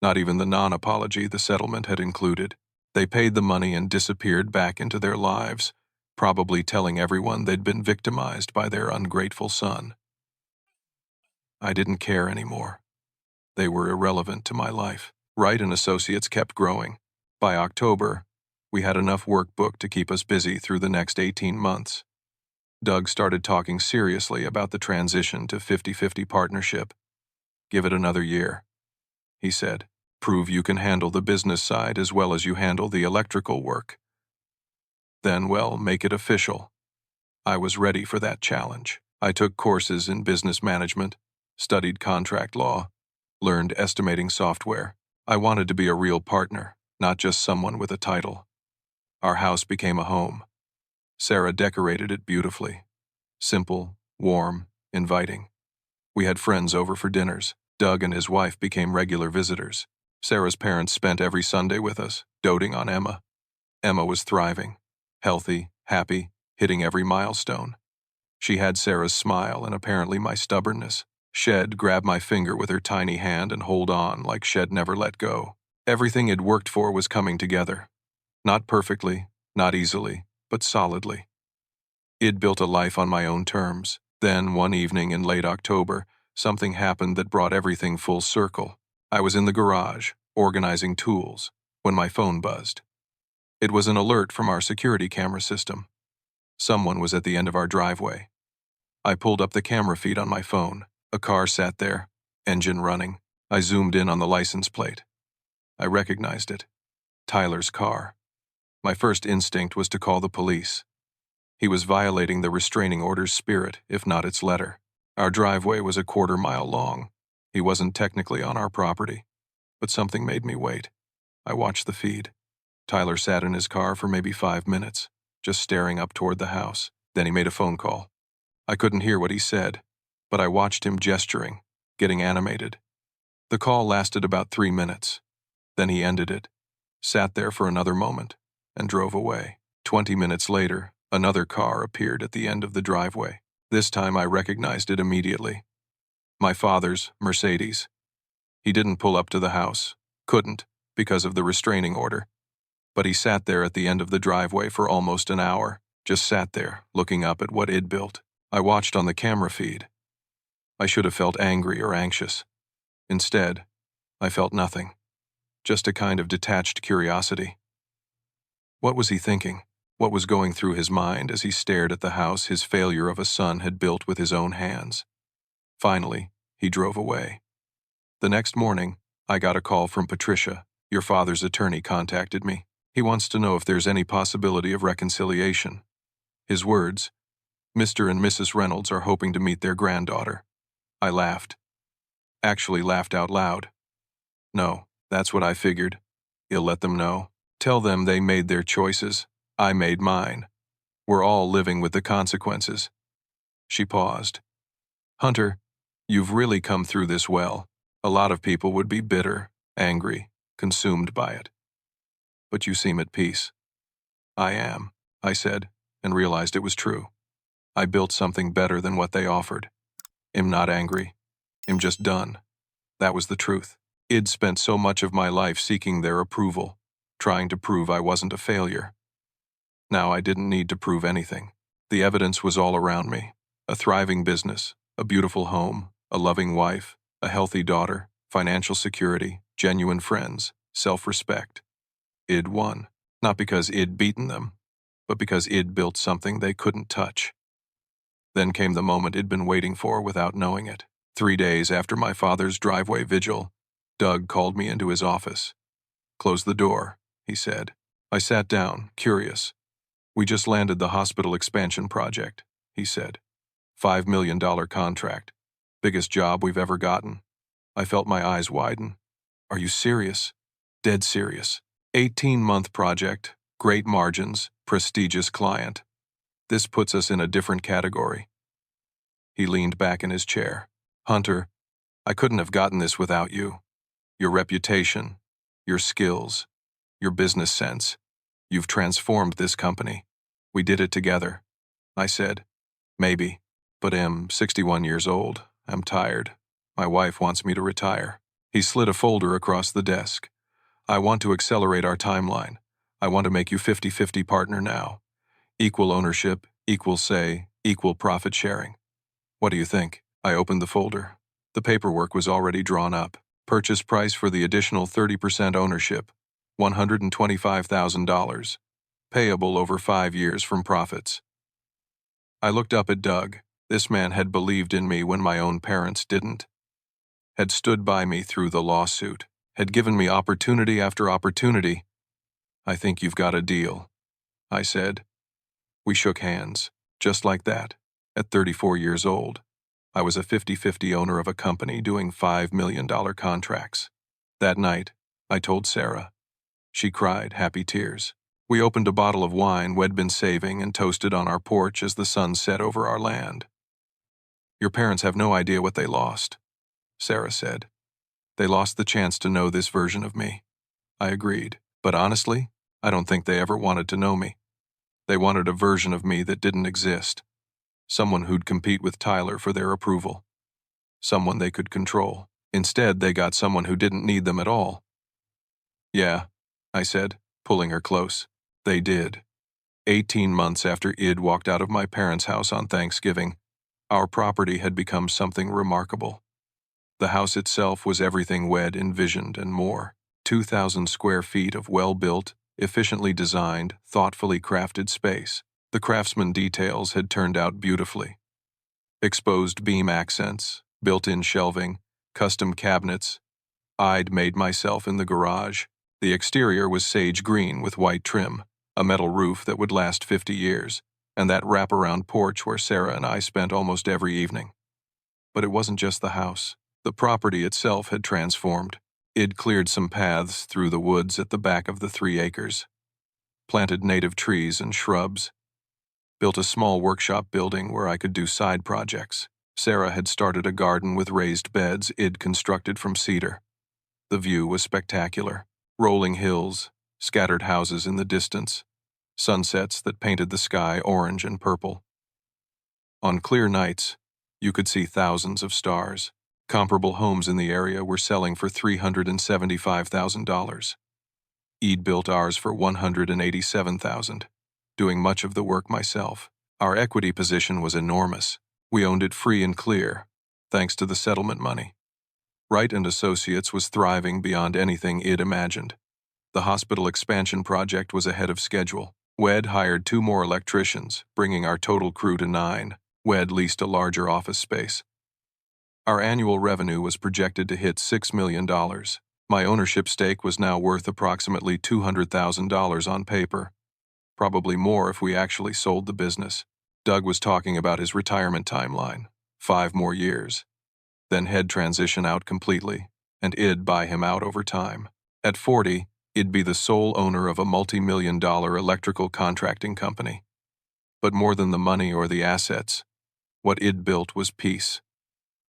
Not even the non-apology the settlement had included. They paid the money and disappeared back into their lives, probably telling everyone they'd been victimized by their ungrateful son. I didn't care anymore. They were irrelevant to my life. Wright and Associates kept growing. By October, we had enough work booked to keep us busy through the next 18 months. Doug started talking seriously about the transition to 50-50 partnership. Give it another year, he said. Prove you can handle the business side as well as you handle the electrical work. Then, well, make it official. I was ready for that challenge. I took courses in business management, studied contract law, learned estimating software. I wanted to be a real partner, not just someone with a title. Our house became a home. Sarah decorated it beautifully. Simple, warm, inviting. We had friends over for dinners. Doug and his wife became regular visitors. Sarah's parents spent every Sunday with us, doting on Emma. Emma was thriving, healthy, happy, hitting every milestone. She had Sarah's smile and apparently my stubbornness. Shed grabbed my finger with her tiny hand and hold on like Shed never let go. Everything I'd worked for was coming together. Not perfectly, not easily, but solidly. I'd built a life on my own terms. Then, one evening in late October, something happened that brought everything full circle. I was in the garage, organizing tools, when my phone buzzed. It was an alert from our security camera system. Someone was at the end of our driveway. I pulled up the camera feed on my phone. A car sat there, engine running. I zoomed in on the license plate. I recognized it. Tyler's car. My first instinct was to call the police. He was violating the restraining order's spirit, if not its letter. Our driveway was a quarter-mile long. He wasn't technically on our property, but something made me wait. I watched the feed. Tyler sat in his car for maybe 5 minutes, just staring up toward the house. Then he made a phone call. I couldn't hear what he said, but I watched him gesturing, getting animated. The call lasted about 3 minutes. Then he ended it, sat there for another moment, and drove away. 20 minutes later, another car appeared at the end of the driveway. This time I recognized it immediately. My father's Mercedes. He didn't pull up to the house. Couldn't, because of the restraining order. But he sat there at the end of the driveway for almost an hour, just sat there, looking up at what I'd built. I watched on the camera feed. I should have felt angry or anxious. Instead, I felt nothing. Just a kind of detached curiosity. What was he thinking? What was going through his mind as he stared at the house his failure of a son had built with his own hands? Finally, he drove away. The next morning, I got a call from Patricia. Your father's attorney contacted me. He wants to know if there's any possibility of reconciliation. His words, Mr. and Mrs. Reynolds are hoping to meet their granddaughter. I laughed. Actually laughed out loud. No, that's what I figured. You'll let them know. Tell them they made their choices. I made mine. We're all living with the consequences. She paused. Hunter, you've really come through this well. A lot of people would be bitter, angry, consumed by it. But you seem at peace. I am, I said, and realized it was true. I built something better than what they offered. I'm not angry. I'm just done. That was the truth. I'd spent so much of my life seeking their approval, trying to prove I wasn't a failure. Now I didn't need to prove anything. The evidence was all around me. A thriving business, a beautiful home, a loving wife, a healthy daughter, financial security, genuine friends, self-respect. I'd won, not because I'd beaten them, but because I'd built something they couldn't touch. Then came the moment I'd been waiting for without knowing it. 3 days after my father's driveway vigil, Doug called me into his office. Close the door, he said. I sat down, curious. "We just landed the hospital expansion project," he said. $5 million contract. Biggest job we've ever gotten. I felt my eyes widen. "Are you serious?" "Dead serious. 18-month project, great margins, prestigious client. This puts us in a different category." He leaned back in his chair. "Hunter, I couldn't have gotten this without you. Your reputation, your skills, your business sense. You've transformed this company. We did it together." I said, "Maybe, but I'm 61 years old. I'm tired. My wife wants me to retire." He slid a folder across the desk. "I want to accelerate our timeline. I want to make you 50-50 partner now. Equal ownership, equal say, equal profit sharing. What do you think?" I opened the folder. The paperwork was already drawn up. Purchase price for the additional 30% ownership, $125,000. Payable over 5 years from profits. I looked up at Doug. This man had believed in me when my own parents didn't. Had stood by me through the lawsuit. Had given me opportunity after opportunity. "I think you've got a deal," I said. We shook hands, just like that. At 34 years old, I was a 50-50 owner of a company doing $5 million contracts. That night, I told Sarah. She cried happy tears. We opened a bottle of wine we'd been saving and toasted on our porch as the sun set over our land. "Your parents have no idea what they lost," Sarah said. "They lost the chance to know this version of me." I agreed, but honestly, I don't think they ever wanted to know me. They wanted a version of me that didn't exist. Someone who'd compete with Tyler for their approval. Someone they could control. Instead, they got someone who didn't need them at all. "Yeah," I said, pulling her close. "They did." 18 months after Id walked out of my parents' house on Thanksgiving, our property had become something remarkable. The house itself was everything we'd envisioned and more. 2,000 square feet of well-built, efficiently designed, thoughtfully crafted space. The craftsman details had turned out beautifully. Exposed beam accents, built-in shelving, custom cabinets. I'd made myself in the garage. The exterior was sage green with white trim, a metal roof that would last 50 years, and that wraparound porch where Sarah and I spent almost every evening. But it wasn't just the house. The property itself had transformed. Id cleared some paths through the woods at the back of the 3 acres, planted native trees and shrubs, built a small workshop building where I could do side projects. Sarah had started a garden with raised beds Id constructed from cedar. The view was spectacular. Rolling hills, scattered houses in the distance, sunsets that painted the sky orange and purple. On clear nights, you could see thousands of stars. Comparable homes in the area were selling for $375,000. Id built ours for $187,000, doing much of the work myself. Our equity position was enormous. We owned it free and clear, thanks to the settlement money. Wright and Associates was thriving beyond anything Id imagined. The hospital expansion project was ahead of schedule. We'd hired 2 more electricians, bringing our total crew to 9. We'd leased a larger office space. Our annual revenue was projected to hit $6 million. My ownership stake was now worth approximately $200,000 on paper. Probably more if we actually sold the business. Doug was talking about his retirement timeline. 5 more years. Then he'd transition out completely, and Id buy him out over time. At 40, I'd be the sole owner of a multi-million-dollar electrical contracting company. But more than the money or the assets, what Id built was peace.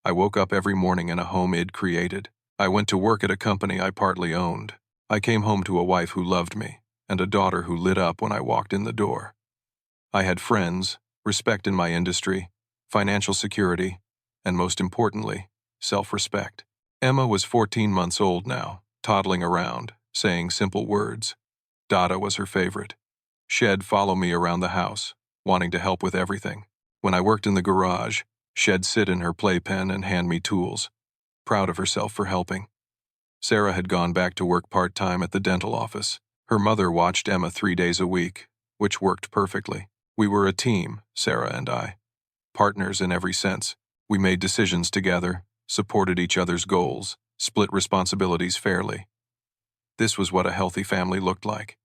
I woke up every morning in a home Id created. I went to work at a company I partly owned. I came home to a wife who loved me, and a daughter who lit up when I walked in the door. I had friends, respect in my industry, financial security, and most importantly, self-respect. Emma was 14 months old now, toddling around, saying simple words. Dada was her favorite. She'd follow me around the house, wanting to help with everything. When I worked in the garage, she'd sit in her playpen and hand me tools, proud of herself for helping. Sarah had gone back to work part-time at the dental office. Her mother watched Emma 3 days a week, which worked perfectly. We were a team, Sarah and I. Partners in every sense. We made decisions together, supported each other's goals, split responsibilities fairly. This was what a healthy family looked like.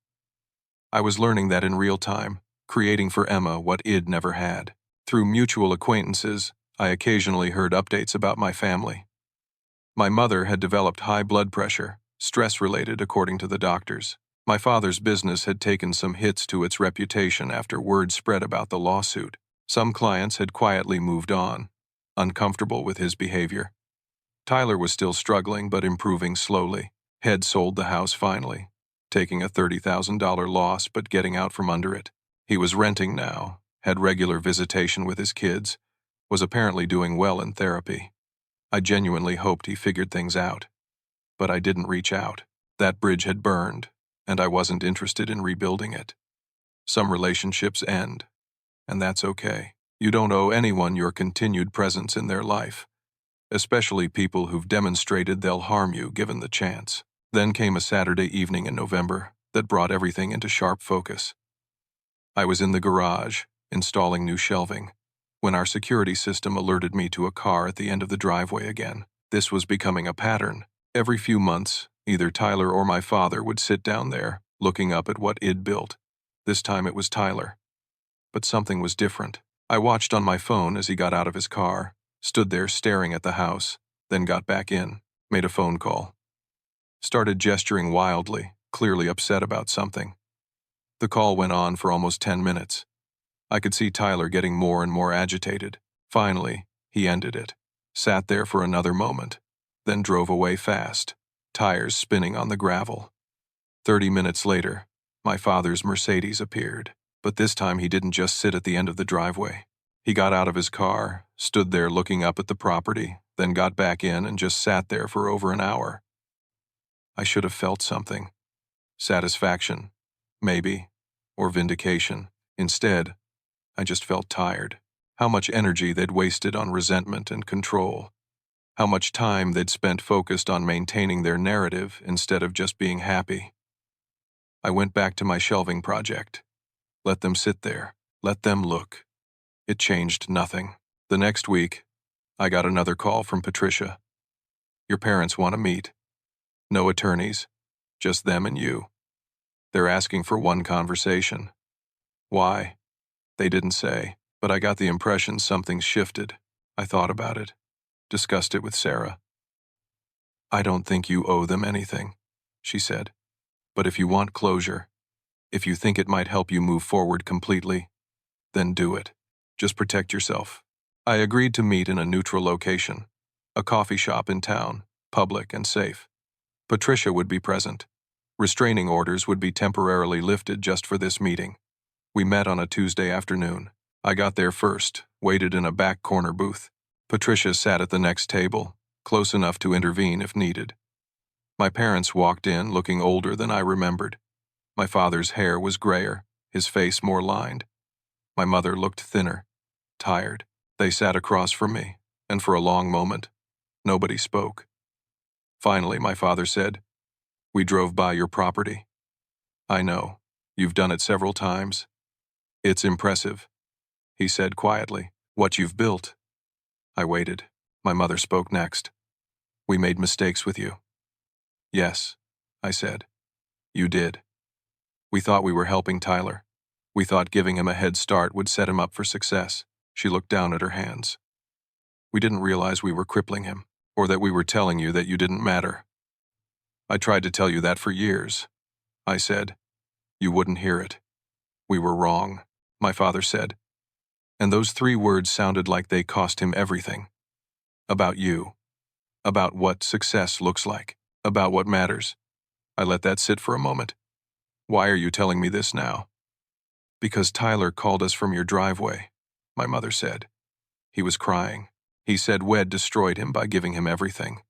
I was learning that in real time, creating for Emma what Id never had. Through mutual acquaintances, I occasionally heard updates about my family. My mother had developed high blood pressure, stress-related according to the doctors. My father's business had taken some hits to its reputation after word spread about the lawsuit. Some clients had quietly moved on, uncomfortable with his behavior. Tyler was still struggling but improving slowly. Had sold the house finally, taking a $30,000 loss but getting out from under it. He was renting now, had regular visitation with his kids, was apparently doing well in therapy. I genuinely hoped he figured things out. But I didn't reach out. That bridge had burned, and I wasn't interested in rebuilding it. Some relationships end, and that's okay. You don't owe anyone your continued presence in their life, especially people who've demonstrated they'll harm you given the chance. Then came a Saturday evening in November that brought everything into sharp focus. I was in the garage, installing new shelving, when our security system alerted me to a car at the end of the driveway again. This was becoming a pattern. Every few months, either Tyler or my father would sit down there, looking up at what Id built. This time it was Tyler. But something was different. I watched on my phone as he got out of his car, stood there staring at the house, then got back in, made a phone call. Started gesturing wildly, clearly upset about something. The call went on for almost 10 minutes. I could see Tyler getting more and more agitated. Finally, he ended it, sat there for another moment, then drove away fast, tires spinning on the gravel. 30 minutes later, my father's Mercedes appeared, but this time he didn't just sit at the end of the driveway. He got out of his car, stood there looking up at the property, then got back in and just sat there for over an hour. I should have felt something. Satisfaction, maybe, or vindication. Instead, I just felt tired. How much energy they'd wasted on resentment and control. How much time they'd spent focused on maintaining their narrative instead of just being happy. I went back to my shelving project. Let them sit there. Let them look. It changed nothing. The next week, I got another call from Patricia. Your parents want to meet. No attorneys, just them and you. They're asking for one conversation. Why? They didn't say, but I got the impression something shifted. I thought about it, discussed it with Sarah. I don't think you owe them anything, she said. But if you want closure, if you think it might help you move forward completely, then do it. Just protect yourself. I agreed to meet in a neutral location, a coffee shop in town, public and safe. Patricia would be present. Restraining orders would be temporarily lifted just for this meeting. We met on a Tuesday afternoon. I got there first, waited in a back corner booth. Patricia sat at the next table, close enough to intervene if needed. My parents walked in looking older than I remembered. My father's hair was grayer, his face more lined. My mother looked thinner, tired. They sat across from me, and for a long moment, nobody spoke. Finally, my father said, "We drove by your property. I know, you've done it several times. It's impressive," he said quietly. "What you've built." I waited. My mother spoke next. "We made mistakes with you." "Yes," I said. "You did. We thought we were helping Tyler. We thought giving him a head start would set him up for success." She looked down at her hands. "We didn't realize we were crippling him, or that we were telling you that you didn't matter." "I tried to tell you that for years," I said. "You wouldn't hear it." "We were wrong," my father said. And those 3 words sounded like they cost him everything. About you. About what success looks like. About what matters. I let that sit for a moment. "Why are you telling me this now?" "Because Tyler called us from your driveway," my mother said. He was crying. He said Wed destroyed him by giving him everything.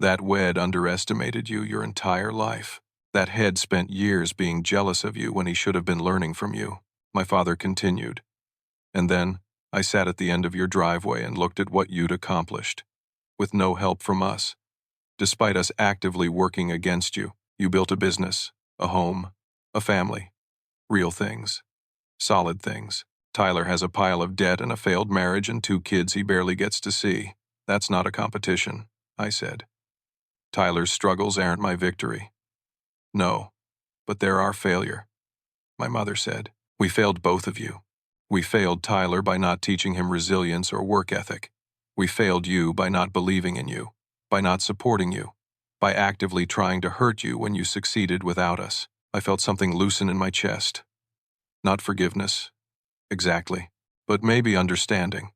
That Wed underestimated you your entire life. That Head spent years being jealous of you when he should have been learning from you, my father continued. And then, I sat at the end of your driveway and looked at what you'd accomplished. With no help from us. Despite us actively working against you, you built a business, a home, a family. Real things. Solid things. Tyler has a pile of debt and a failed marriage and 2 kids he barely gets to see. That's not a competition, I said. Tyler's struggles aren't my victory. No, but they're our failure. my mother said. We failed both of you. We failed Tyler by not teaching him resilience or work ethic. We failed you by not believing in you, by not supporting you, by actively trying to hurt you when you succeeded without us. I felt something loosen in my chest. Not forgiveness, exactly, but maybe understanding.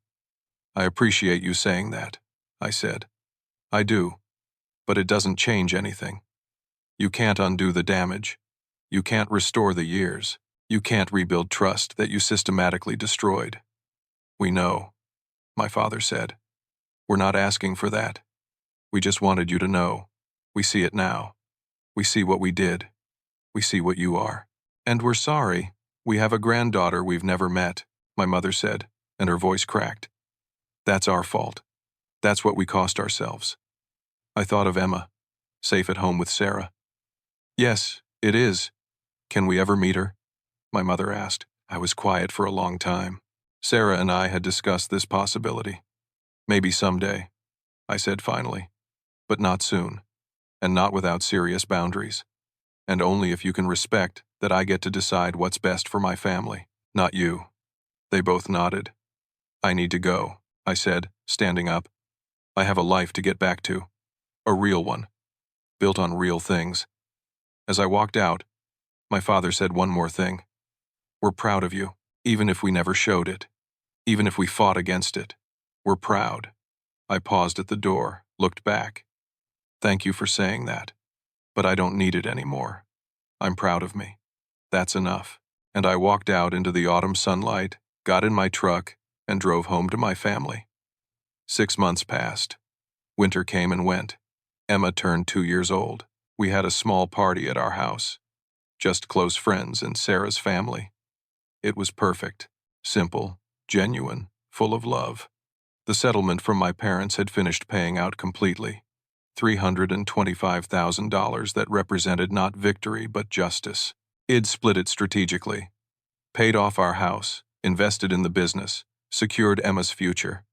I appreciate you saying that, I said. I do, but it doesn't change anything. You can't undo the damage. You can't restore the years. You can't rebuild trust that you systematically destroyed. We know, my father said. We're not asking for that. We just wanted you to know. We see it now. We see what we did. We see what you are. And we're sorry. We have a granddaughter we've never met, my mother said, and her voice cracked. That's our fault. That's what we cost ourselves. I thought of Emma, safe at home with Sarah. Yes, it is. Can we ever meet her? My mother asked. I was quiet for a long time. Sarah and I had discussed this possibility. Maybe someday, I said finally, but not soon, and not without serious boundaries, and only if you can respect that I get to decide what's best for my family, not you. They both nodded. I need to go, I said, standing up. I have a life to get back to. A real one, built on real things. As I walked out, my father said one more thing. We're proud of you, even if we never showed it, even if we fought against it. We're proud. I paused at the door, looked back. Thank you for saying that, but I don't need it anymore. I'm proud of me. That's enough. And I walked out into the autumn sunlight, got in my truck, and drove home to my family. 6 months passed. Winter came and went. Emma turned 2 years old. We had a small party at our house. Just close friends and Sarah's family. It was perfect, simple, genuine, full of love. The settlement from my parents had finished paying out completely. $325,000 that represented not victory but justice. I'd split it strategically. Paid off our house, invested in the business, secured Emma's future,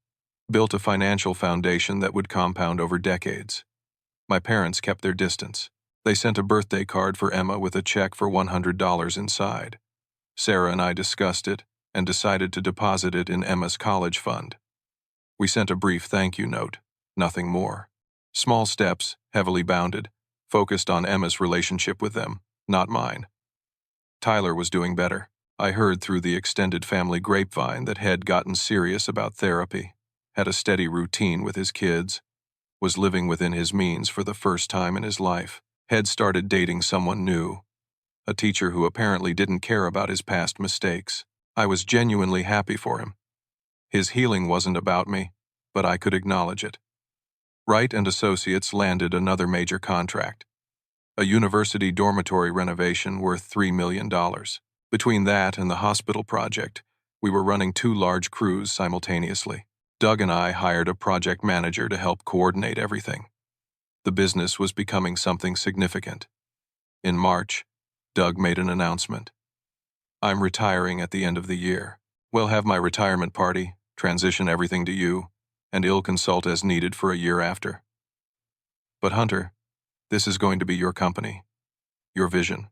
built a financial foundation that would compound over decades. My parents kept their distance. They sent a birthday card for Emma with a check for $100 inside. Sarah and I discussed it and decided to deposit it in Emma's college fund. We sent a brief thank you note, nothing more. Small steps, heavily bounded, focused on Emma's relationship with them, not mine. Tyler was doing better. I heard through the extended family grapevine that had gotten serious about therapy, had a steady routine with his kids, was living within his means for the first time in his life, had started dating someone new, a teacher who apparently didn't care about his past mistakes. I was genuinely happy for him. His healing wasn't about me, but I could acknowledge it. Wright and Associates landed another major contract, a university dormitory renovation worth $3 million. Between that and the hospital project, we were running 2 large crews simultaneously. Doug and I hired a project manager to help coordinate everything. The business was becoming something significant. In March, Doug made an announcement. I'm retiring at the end of the year. We'll have my retirement party, transition everything to you, and I'll consult as needed for a year after. But Hunter, this is going to be your company, your vision,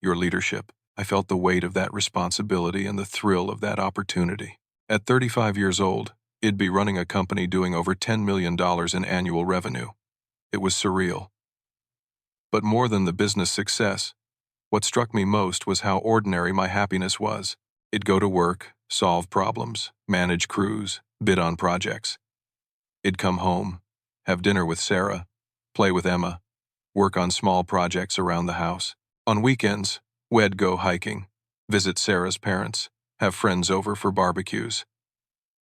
your leadership. I felt the weight of that responsibility and the thrill of that opportunity. At 35 years old, I'd be running a company doing over $10 million in annual revenue. It was surreal. But more than the business success, what struck me most was how ordinary my happiness was. I'd go to work, solve problems, manage crews, bid on projects. I'd come home, have dinner with Sarah, play with Emma, work on small projects around the house. On weekends, we'd go hiking, visit Sarah's parents, have friends over for barbecues.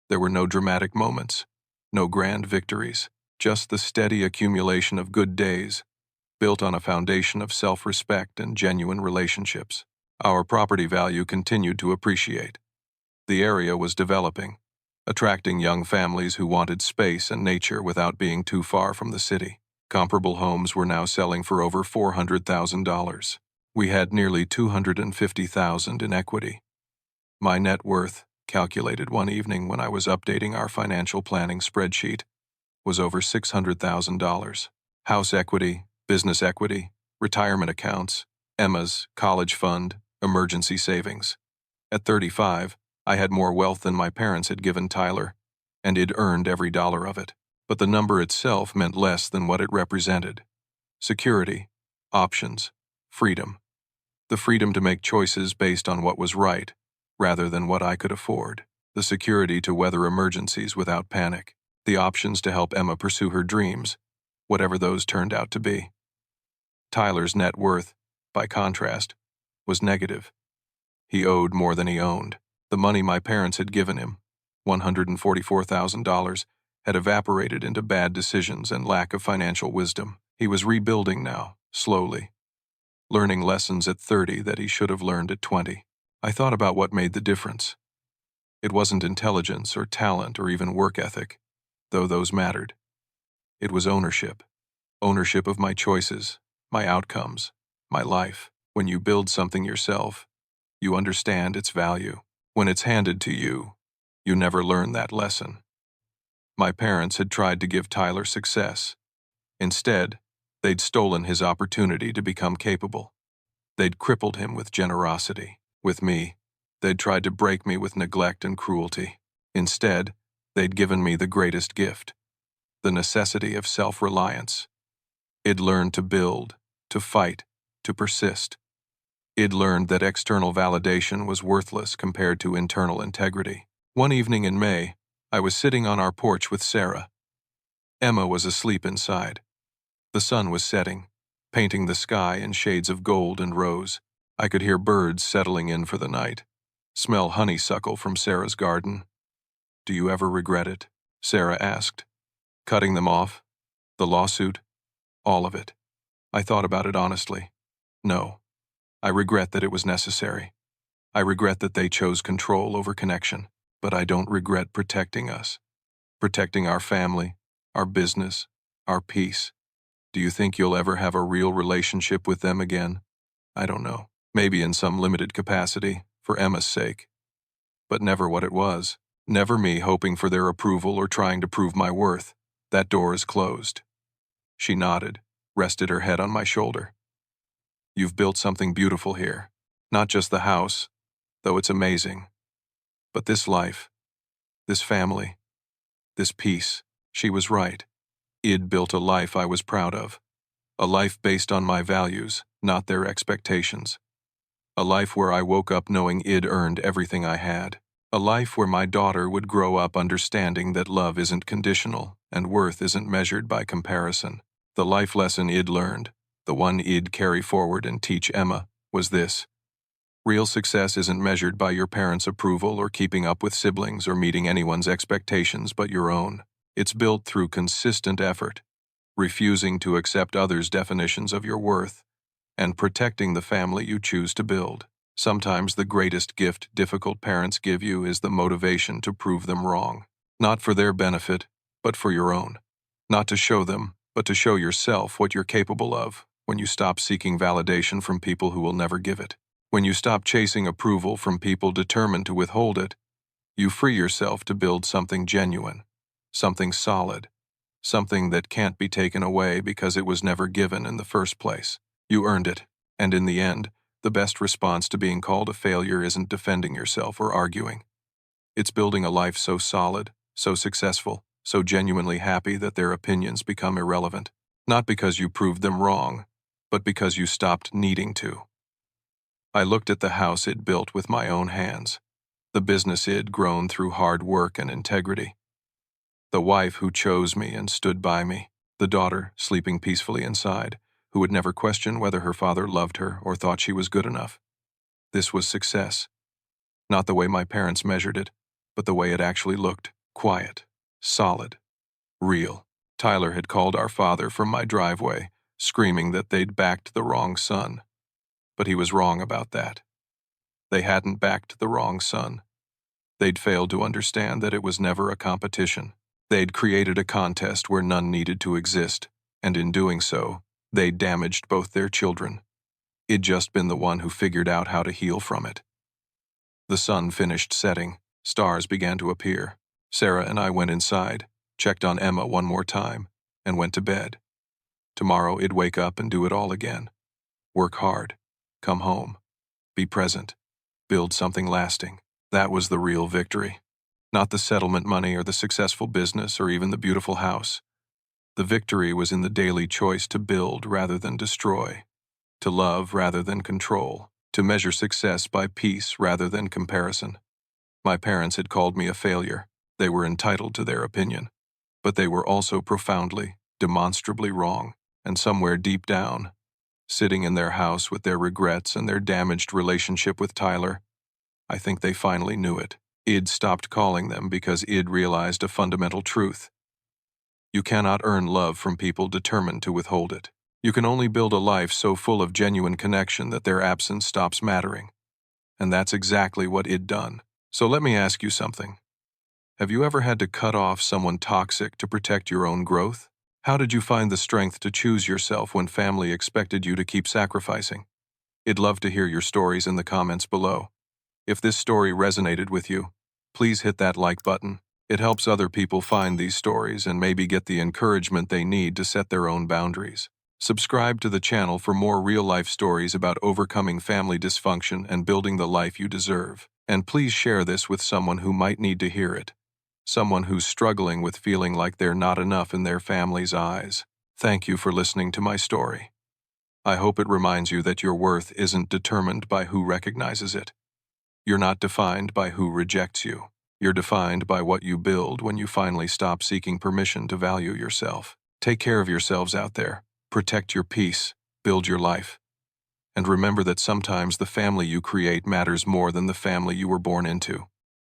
There were no dramatic moments, no grand victories, just the steady accumulation of good days, built on a foundation of self-respect and genuine relationships. Our property value continued to appreciate. The area was developing, attracting young families who wanted space and nature without being too far from the city. Comparable homes were now selling for over $400,000. We had nearly $250,000 in equity. My net worth, calculated one evening when I was updating our financial planning spreadsheet, was over $600,000. House equity, business equity, retirement accounts, Emma's college fund, emergency savings. At 35, I had more wealth than my parents had given Tyler, and Id earned every dollar of it. But the number itself meant less than what it represented. Security, options, freedom. The freedom to make choices based on what was right, rather than what I could afford. The security to weather emergencies without panic. The options to help Emma pursue her dreams, whatever those turned out to be. Tyler's net worth, by contrast, was negative. He owed more than he owned. The money my parents had given him, $144,000, had evaporated into bad decisions and lack of financial wisdom. He was rebuilding now, slowly, learning lessons at 30 that he should have learned at 20. I thought about what made the difference. It wasn't intelligence or talent or even work ethic, though those mattered. It was ownership. Ownership of my choices, my outcomes, my life. When you build something yourself, you understand its value. When it's handed to you, you never learn that lesson. My parents had tried to give Tyler success. Instead, they'd stolen his opportunity to become capable. They'd crippled him with generosity. With me, they'd tried to break me with neglect and cruelty. Instead, they'd given me the greatest gift, the necessity of self-reliance. I'd learned to build, to fight, to persist. I'd learned that external validation was worthless compared to internal integrity. One evening in May, I was sitting on our porch with Sarah. Emma was asleep inside. The sun was setting, painting the sky in shades of gold and rose. I could hear birds settling in for the night, smell honeysuckle from Sarah's garden. "Do you ever regret it?" Sarah asked. "Cutting them off? The lawsuit? All of it?" I thought about it honestly. No. I regret that it was necessary. I regret that they chose control over connection. But I don't regret protecting us. Protecting our family, our business, our peace. Do you think you'll ever have a real relationship with them again? I don't know. Maybe in some limited capacity, for Emma's sake. But never what it was. Never me hoping for their approval or trying to prove my worth. That door is closed. She nodded, rested her head on my shoulder. You've built something beautiful here. Not just the house, though it's amazing. But this life, this family, this peace. She was right. I'd built a life I was proud of. A life based on my values, not their expectations. A life where I woke up knowing I'd earned everything I had. A life where my daughter would grow up understanding that love isn't conditional and worth isn't measured by comparison. The life lesson I'd learned, the one I'd carry forward and teach Emma, was this. Real success isn't measured by your parents' approval or keeping up with siblings or meeting anyone's expectations but your own. It's built through consistent effort, refusing to accept others' definitions of your worth, and protecting the family you choose to build. Sometimes the greatest gift difficult parents give you is the motivation to prove them wrong. Not for their benefit, but for your own. Not to show them, but to show yourself what you're capable of when you stop seeking validation from people who will never give it. When you stop chasing approval from people determined to withhold it, you free yourself to build something genuine, something solid, something that can't be taken away because it was never given in the first place. You earned it, and in the end, the best response to being called a failure isn't defending yourself or arguing. It's building a life so solid, so successful, so genuinely happy that their opinions become irrelevant. Not because you proved them wrong, but because you stopped needing to. I looked at the house I'd built with my own hands, the business I'd grown through hard work and integrity, the wife who chose me and stood by me, the daughter sleeping peacefully inside, who would never question whether her father loved her or thought she was good enough. This was success. Not the way my parents measured it, but the way it actually looked. Quiet, solid, real. Tyler had called our father from my driveway, screaming that they'd backed the wrong son. But he was wrong about that. They hadn't backed the wrong son. They'd failed to understand that it was never a competition. They'd created a contest where none needed to exist, and in doing so, they'd damaged both their children. I'd just been the one who figured out how to heal from it. The sun finished setting. Stars began to appear. Sarah and I went inside, checked on Emma one more time, and went to bed. Tomorrow I'd wake up and do it all again. Work hard. Come home. Be present. Build something lasting. That was the real victory. Not the settlement money or the successful business or even the beautiful house. The victory was in the daily choice to build rather than destroy, to love rather than control, to measure success by peace rather than comparison. My parents had called me a failure. They were entitled to their opinion. But they were also profoundly, demonstrably wrong, and somewhere deep down, sitting in their house with their regrets and their damaged relationship with Tyler, I think they finally knew it. Id stopped calling them because Id realized a fundamental truth. You cannot earn love from people determined to withhold it. You can only build a life so full of genuine connection that their absence stops mattering. And that's exactly what Id done. So let me ask you something. Have you ever had to cut off someone toxic to protect your own growth? How did you find the strength to choose yourself when family expected you to keep sacrificing? I'd love to hear your stories in the comments below. If this story resonated with you, please hit that like button. It helps other people find these stories and maybe get the encouragement they need to set their own boundaries. Subscribe to the channel for more real-life stories about overcoming family dysfunction and building the life you deserve. And please share this with someone who might need to hear it. Someone who's struggling with feeling like they're not enough in their family's eyes. Thank you for listening to my story. I hope it reminds you that your worth isn't determined by who recognizes it. You're not defined by who rejects you. You're defined by what you build when you finally stop seeking permission to value yourself. Take care of yourselves out there. Protect your peace. Build your life. And remember that sometimes the family you create matters more than the family you were born into.